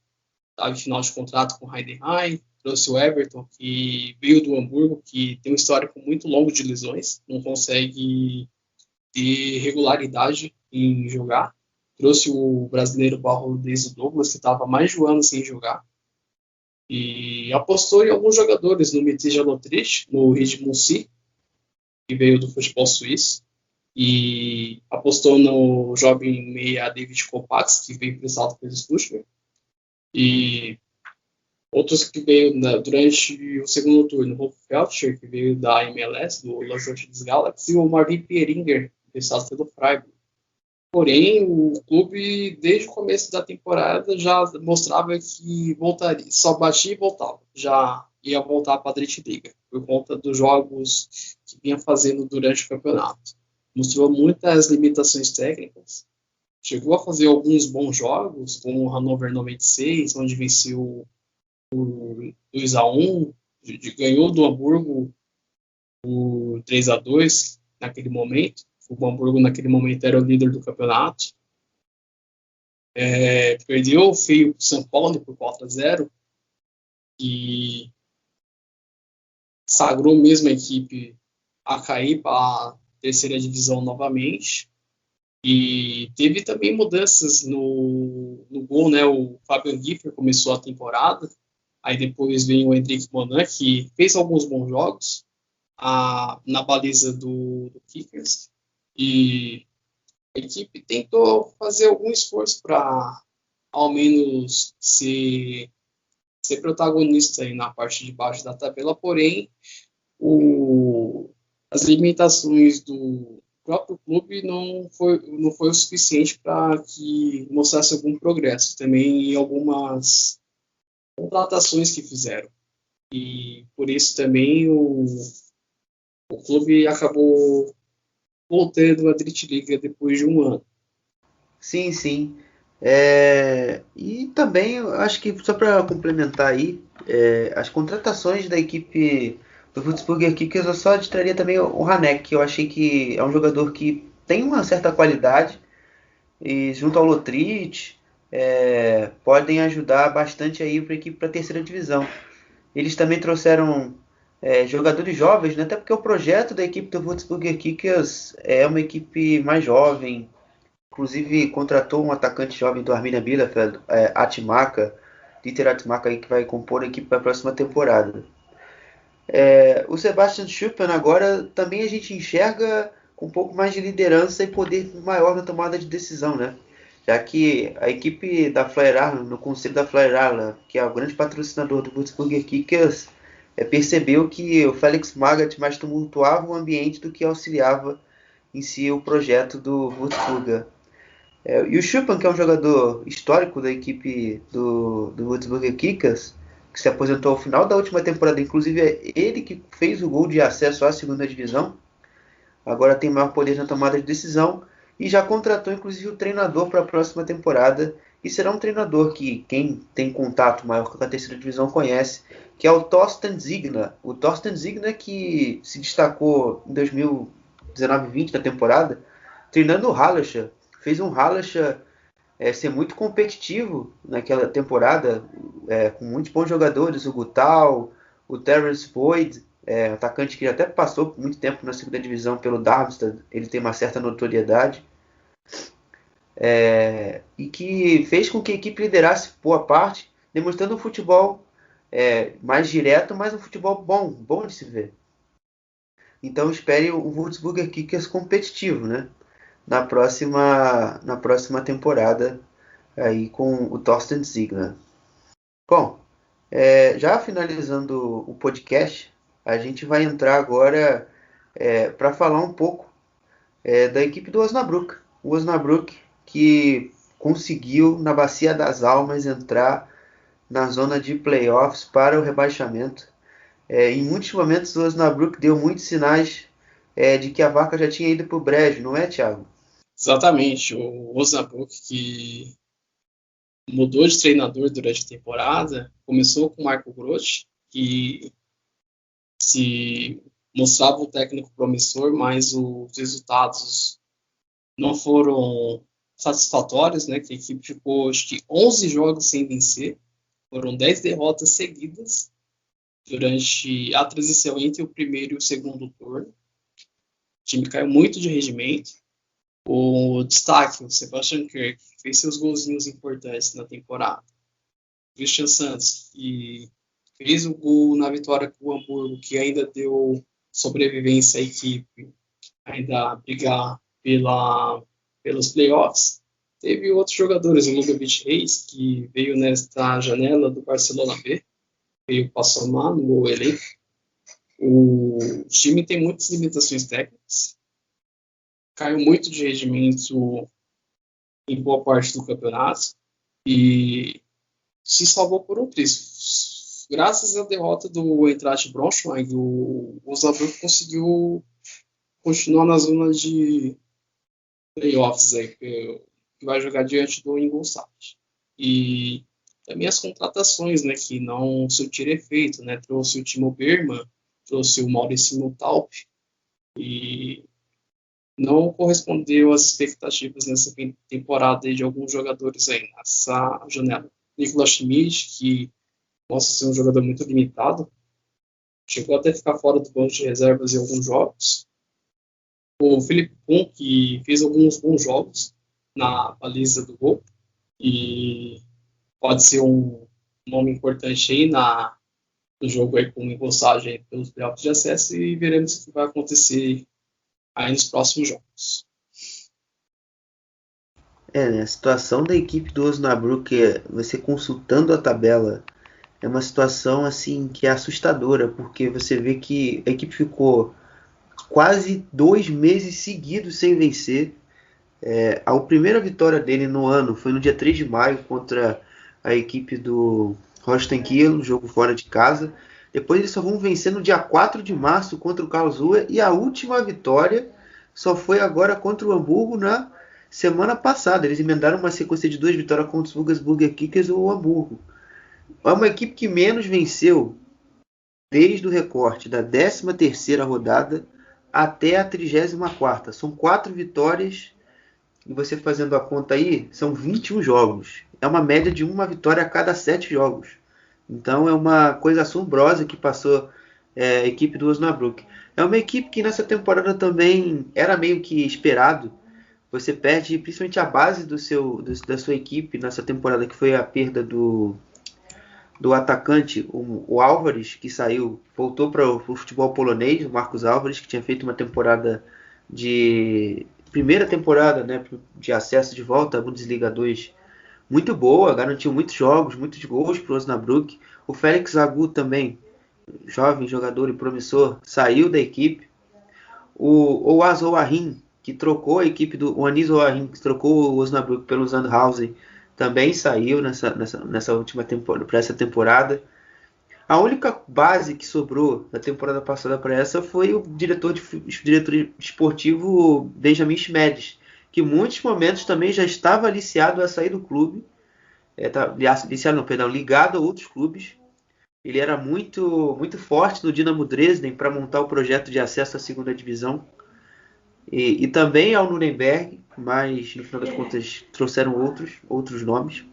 estava em final de contrato com o Heidenheim, trouxe o Everton, que veio do Hamburgo, que tem um histórico muito longo de lesões, não consegue ter regularidade em jogar. Trouxe o brasileiro Barroso Douglas, que estava mais de um ano sem jogar. E apostou em alguns jogadores, no Mitja Lotrich, no Rid Munsi, que veio do futebol suíço. E apostou no jovem meia David Kopax, que veio emprestado pelo Stuttgart. E outros que veio durante o segundo turno, o Rolf Feltscher, que veio da MLS, do Los Angeles Galaxy, e o Marvin Pieringer, emprestado pelo Freiburg. Porém, o clube, desde o começo da temporada, já mostrava que voltaria, só batia e voltava. Já ia voltar para a Drittliga, por conta dos jogos que vinha fazendo durante o campeonato. Mostrou muitas limitações técnicas. Chegou a fazer alguns bons jogos, como o Hannover 96, onde venceu por 2-1, ganhou do Hamburgo por 3-2 naquele momento. O Hamburgo naquele momento era o líder do campeonato. Perdeu feio para o São Paulo por 4-0 e sagrou mesmo a equipe a cair para a terceira divisão novamente. E teve também mudanças no gol, né? O Fabian Giffer começou a temporada, aí depois vem o Hendrik Monan, que fez alguns bons jogos na baliza do Kickers, e a equipe tentou fazer algum esforço para ao menos ser protagonista aí na parte de baixo da tabela, porém as limitações do próprio clube não foi o suficiente para que mostrasse algum progresso também em algumas contratações que fizeram. E por isso também o clube acabou voltando à Drittliga depois de um ano. Sim, sim. E também, eu acho que, só para complementar aí, as contratações da equipe do Würzburger Kickers, eu só destacaria também o Hanek, que eu achei que é um jogador que tem uma certa qualidade, e junto ao Lotrich, podem ajudar bastante aí para a equipe para a terceira divisão. Eles também trouxeram jogadores jovens, né? Até porque o projeto da equipe do Würzburger Kickers é uma equipe mais jovem. Inclusive contratou um atacante jovem do Arminia Bielefeld, Dieter Atmaka, que vai compor a equipe para a próxima temporada. O Sebastian Schuppen agora também a gente enxerga com um pouco mais de liderança e poder maior na tomada de decisão, né? Já que a equipe da Flyerarla, no conselho da Flyerarla, que é o grande patrocinador do Würzburger Kickers, percebeu que o Felix Magath mais tumultuava o ambiente do que auxiliava em si o projeto do Würzburger. E o Schuppen, que é um jogador histórico da equipe do Würzburger Kickers, que se aposentou ao final da última temporada, inclusive é ele que fez o gol de acesso à segunda divisão, agora tem maior poder na tomada de decisão e já contratou inclusive o treinador para a próxima temporada, e será um treinador que quem tem contato maior com a terceira divisão conhece, que é o Thorsten Ziegner. O Thorsten Ziegner, que se destacou em 2019-20 na temporada, treinando o Hallerscha, fez um Hallerscha ser muito competitivo naquela temporada, com muitos bons jogadores, o Gutal, o Terence Boyd, atacante que até passou muito tempo na segunda divisão pelo Darmstadt, ele tem uma certa notoriedade, e que fez com que a equipe liderasse boa parte, demonstrando um futebol mais direto, mas um futebol bom de se ver. Então espere o Würzburger Kickers competitivo, né? Na próxima temporada aí com o Thorsten Ziegner. Bom, já finalizando o podcast, a gente vai entrar agora para falar um pouco da equipe do Osnabrück. O Osnabrück que conseguiu, na Bacia das Almas, entrar na zona de playoffs para o rebaixamento. Em muitos momentos o Osnabrück deu muitos sinais de que a vaca já tinha ido para o brejo, não é, Thiago? Exatamente. O Osnabrück, que mudou de treinador durante a temporada, começou com o Marco Groth, que se mostrava um técnico promissor, mas os resultados não foram satisfatórios, né? Que a equipe ficou, acho que, 11 jogos sem vencer, foram 10 derrotas seguidas, durante a transição entre o primeiro e o segundo turno. O time caiu muito de rendimento. O destaque, o Sebastian Kerr, que fez seus golzinhos importantes na temporada. O Christian Santos, que fez o gol na vitória com o Hamburgo, que ainda deu sobrevivência à equipe, ainda brigar pelos playoffs. Teve outros jogadores, o Ludovic Reis, que veio nesta janela do Barcelona B, veio para somar no elenco. O time tem muitas limitações técnicas, caiu muito de rendimento em boa parte do campeonato e se salvou por um triunfo. Graças à derrota do Eintracht Braunschweig, o Osnabrück conseguiu continuar na zona de playoffs, que vai jogar diante do Ingolstadt. E também as contratações, né, que não surtiram efeito, né? Trouxe o Timo Bergmann, trouxe o Maurício Mutalp e não correspondeu às expectativas nessa temporada de alguns jogadores aí nessa janela. Nicolas Schmidt, que mostra ser um jogador muito limitado, chegou até a ficar fora do banco de reservas em alguns jogos. O Felipe Kuhn, que fez alguns bons jogos na baliza do gol e pode ser um nome importante aí no jogo aí com Ingolstadt pelos playoffs de acesso e veremos o que vai acontecer aí nos próximos jogos. Né, a situação da equipe do Osnabrück, você consultando a tabela, é uma situação assim que é assustadora, porque você vê que a equipe ficou quase 2 meses seguidos sem vencer. A primeira vitória dele no ano foi no dia 3 de maio contra a equipe do Holstein Kiel, jogo fora de casa. Depois eles só vão vencer no dia 4 de março contra o Karlsruhe, e a última vitória só foi agora contra o Hamburgo na semana passada. Eles emendaram uma sequência de 2 vitórias contra os Würzburger Kickers e o Hamburgo. É uma equipe que menos venceu desde o recorte da 13ª rodada até a 34ª. São 4 vitórias, e você fazendo a conta aí, são 21 jogos. É uma média de uma vitória a cada 7 jogos. Então é uma coisa assombrosa que passou a equipe do Osnabrück. É uma equipe que nessa temporada também era meio que esperado. Você perde principalmente a base da sua equipe nessa temporada, que foi a perda do atacante, o Álvares, que saiu, voltou para o futebol polonês, o Marcos Álvares, que tinha feito uma temporada primeira temporada, né, de acesso de volta à Bundesliga 2 muito boa, garantiu muitos jogos, muitos gols para o Osnabrück. O Felix Agu também, jovem jogador e promissor, saiu da equipe. O Oaz Oahim, que trocou a equipe o Anis Oahim, que trocou o Osnabrück pelo Sandhausen, também saiu nessa última temporada, para essa temporada. A única base que sobrou da temporada passada para essa foi o diretor esportivo Benjamin Schmedes, que em muitos momentos também já estava aliciado a sair do clube. Ligado a outros clubes. Ele era muito, muito forte no Dinamo Dresden para montar o projeto de acesso à segunda divisão. E também ao Nuremberg, mas no final das contas trouxeram outros nomes.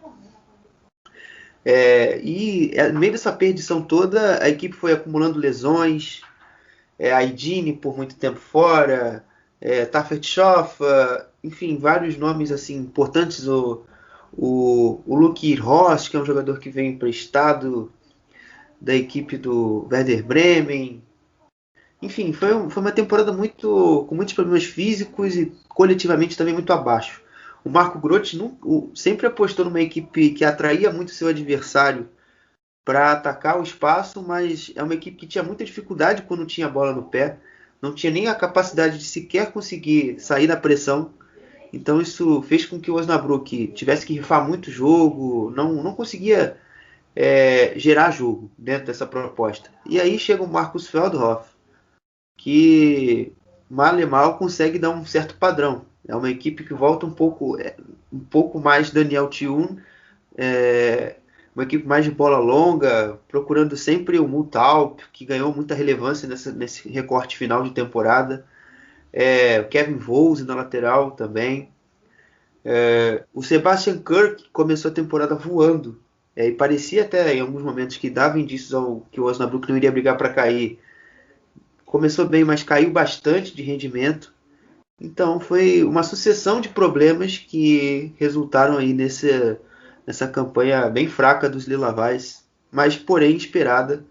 E no meio dessa perdição toda, a equipe foi acumulando lesões. A Idine por muito tempo fora, Taffet Schoffer, enfim, vários nomes assim importantes. O Luke Ross, que é um jogador que vem emprestado da equipe do Werder Bremen. Enfim, foi uma temporada com muitos problemas físicos e coletivamente também muito abaixo. O Marco Groth sempre apostou numa equipe que atraía muito seu adversário para atacar o espaço, mas é uma equipe que tinha muita dificuldade quando tinha a bola no pé. Não tinha nem a capacidade de sequer conseguir sair da pressão. Então isso fez com que o Osnabrück tivesse que rifar muito jogo, não conseguia gerar jogo dentro dessa proposta. E aí chega o Markus Feldhoff, que mal e mal consegue dar um certo padrão. É uma equipe que volta um pouco mais Daniel Thun, uma equipe mais de bola longa, procurando sempre o Mutalp, que ganhou muita relevância nesse recorte final de temporada. O Kevin Volz na lateral também. O Sebastian Kerr, que começou a temporada voando e parecia até em alguns momentos que dava indícios ao que o Osnabrück não iria brigar para cair. Começou bem, mas caiu bastante de rendimento. Então foi uma sucessão de problemas que resultaram aí nessa campanha bem fraca dos Lilavais, mas porém esperada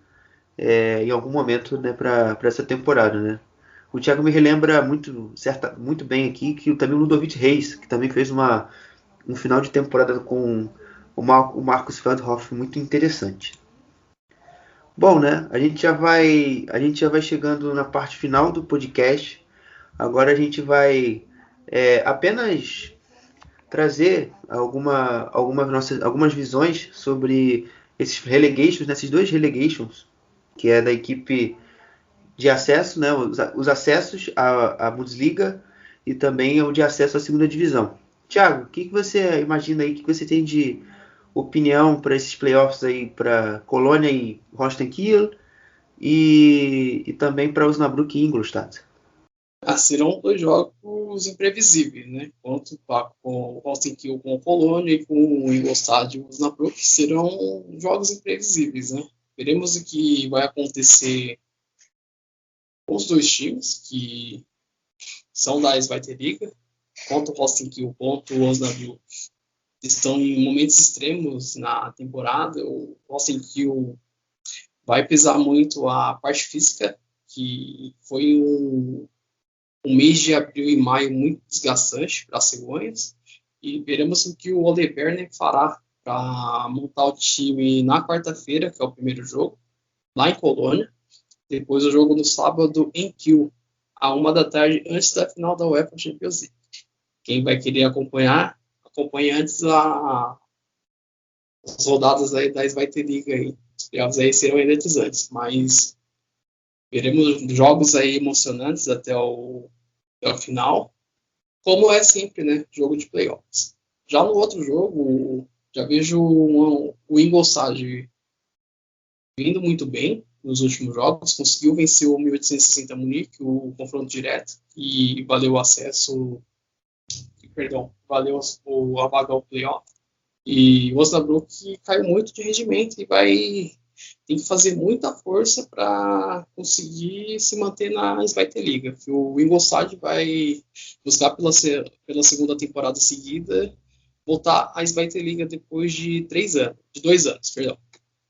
em algum momento, né, para essa temporada, né? O Thiago me relembra muito bem aqui que também o Ludovic Reis, que também fez um final de temporada com o Marcus Feldhoff muito interessante. Bom, né? A gente já vai chegando na parte final do podcast. Agora a gente vai apenas trazer algumas visões sobre esses relegations, nesses dois relegations, que é da equipe de acesso, né, os acessos à Bundesliga e também o de acesso à segunda divisão. Thiago, o que você imagina aí, o que você tem de opinião para esses playoffs aí para Colônia e Holstein Kiel e também para Osnabrück e Ingolstadt? Serão dois jogos imprevisíveis, né? Quanto com o Holstein Kiel com o Colônia e com o Ingolstadt e o Osnabrück serão jogos imprevisíveis, né? Veremos o que vai acontecer com os dois times que são da Zweite Liga, quanto o Holstein Kiel quanto o Osnabrück estão em momentos extremos na temporada. O Holstein Kiel vai pesar muito a parte física, que foi um mês de abril e maio muito desgastante para as cegonhas, e veremos o que o Ole Werner fará para montar o time na quarta-feira, que é o primeiro jogo, lá em Colônia, depois o jogo no sábado em Kiel, à 1 da tarde, antes da final da UEFA Champions League. Quem vai querer acompanhar, acompanhe antes as rodadas aí da Zweite Liga aí. Os playoffs aí serão eletrizantes, mas veremos jogos aí emocionantes até o final, como é sempre, né, jogo de playoffs. Já no outro jogo, já vejo o Ingolstadt vindo muito bem nos últimos jogos, conseguiu vencer o 1860 Munique, o confronto direto, e valeu o acesso, valeu a vaga ao playoff. E o Osnabrück caiu muito de rendimento e tem que fazer muita força para conseguir se manter na Zweite Liga. O Ingolstadt vai buscar pela segunda temporada seguida voltar à Zweite Liga depois de 2 anos, perdão.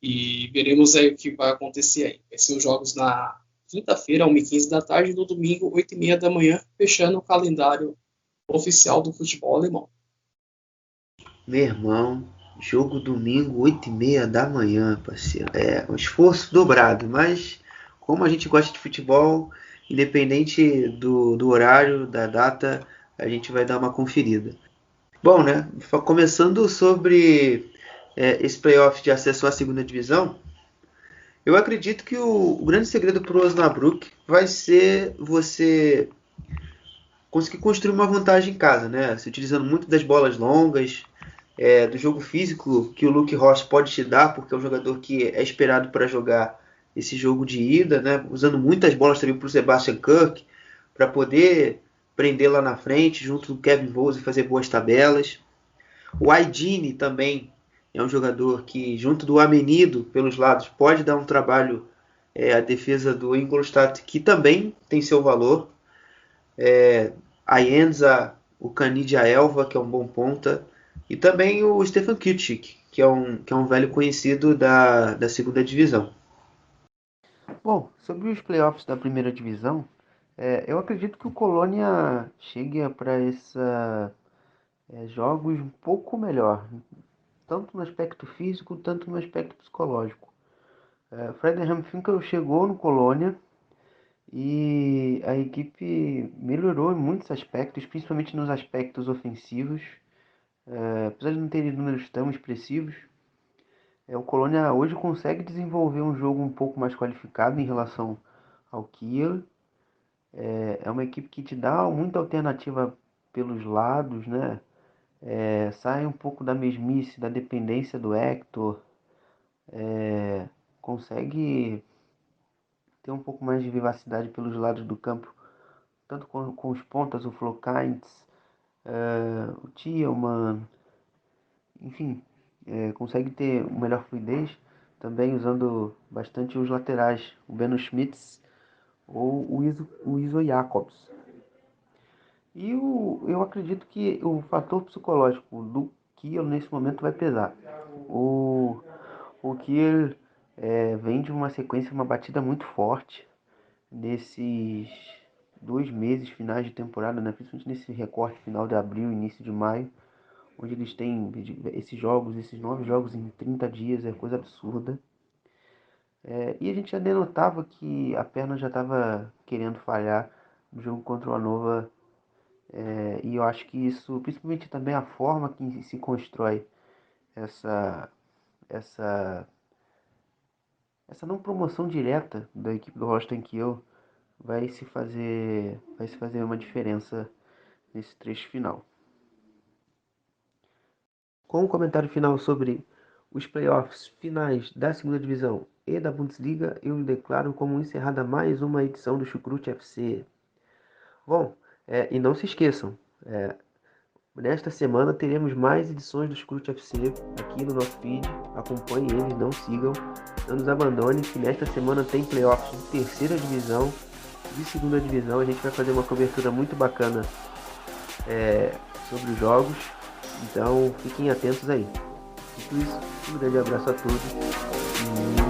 E veremos aí o que vai acontecer aí. Vai ser os jogos na quinta-feira, 1h15 da tarde, e no domingo, 8h30 da manhã, fechando o calendário oficial do futebol alemão. Meu irmão, jogo domingo, 8h30 da manhã, parceiro. É um esforço dobrado, mas como a gente gosta de futebol, independente do horário, da data, a gente vai dar uma conferida. Bom, né? Começando sobre esse playoff de acesso à segunda divisão, eu acredito que o grande segredo para o Osnabrück vai ser você conseguir construir uma vantagem em casa, né? Se utilizando muito das bolas longas, do jogo físico que o Luke Ross pode te dar, porque é um jogador que é esperado para jogar esse jogo de ida, né? Usando muitas bolas também para o Sebastian Kirk, para poder prender lá na frente, junto do Kevin Volz e fazer boas tabelas. O Aidini também é um jogador que, junto do Amenido pelos lados, pode dar um trabalho à defesa do Ingolstadt, que também tem seu valor. A Enza, o Canidia Elva, que é um bom ponta, e também o Stefan Kütschik, que é um velho conhecido da segunda divisão. Bom, sobre os playoffs da primeira divisão, eu acredito que o Colônia chegue para esses jogos um pouco melhor, tanto no aspecto físico, tanto no aspecto psicológico. Friedenheim Finkel chegou no Colônia e a equipe melhorou em muitos aspectos, principalmente nos aspectos ofensivos. Apesar de não ter números tão expressivos, o Colônia hoje consegue desenvolver um jogo um pouco mais qualificado em relação ao Kiel. É uma equipe que te dá muita alternativa pelos lados, né? Sai um pouco da mesmice, da dependência do Hector. Consegue ter um pouco mais de vivacidade pelos lados do campo, tanto com os pontas, o Flo Kainz, o Thielmann, enfim, consegue ter uma melhor fluidez também usando bastante os laterais, o Benno Schmitz ou o Iso Jacobs. E eu acredito que o fator psicológico do Kiel nesse momento vai pesar. O Kiel vem de uma sequência, uma batida muito forte nesses 2 meses finais de temporada, né? Principalmente nesse recorte final de abril, início de maio, onde eles têm esses 9 jogos em 30 dias, é coisa absurda. E a gente já denotava que a perna já estava querendo falhar no jogo contra o Hannover. E eu acho que isso, principalmente também a forma que se constrói essa, essa, essa não promoção direta da equipe do Holstein Kiel vai se fazer uma diferença nesse trecho final. Com um comentário final sobre os playoffs finais da segunda divisão e da Bundesliga, eu declaro como encerrada mais uma edição do Chucrute FC. Bom, e não se esqueçam, nesta semana teremos mais edições do Chucrute FC aqui no nosso feed. Acompanhem eles, não sigam, não nos abandonem, que nesta semana tem playoffs de terceira divisão, de segunda divisão. A gente vai fazer uma cobertura muito bacana sobre os jogos, então fiquem atentos aí. Dito isso, um grande abraço a todos.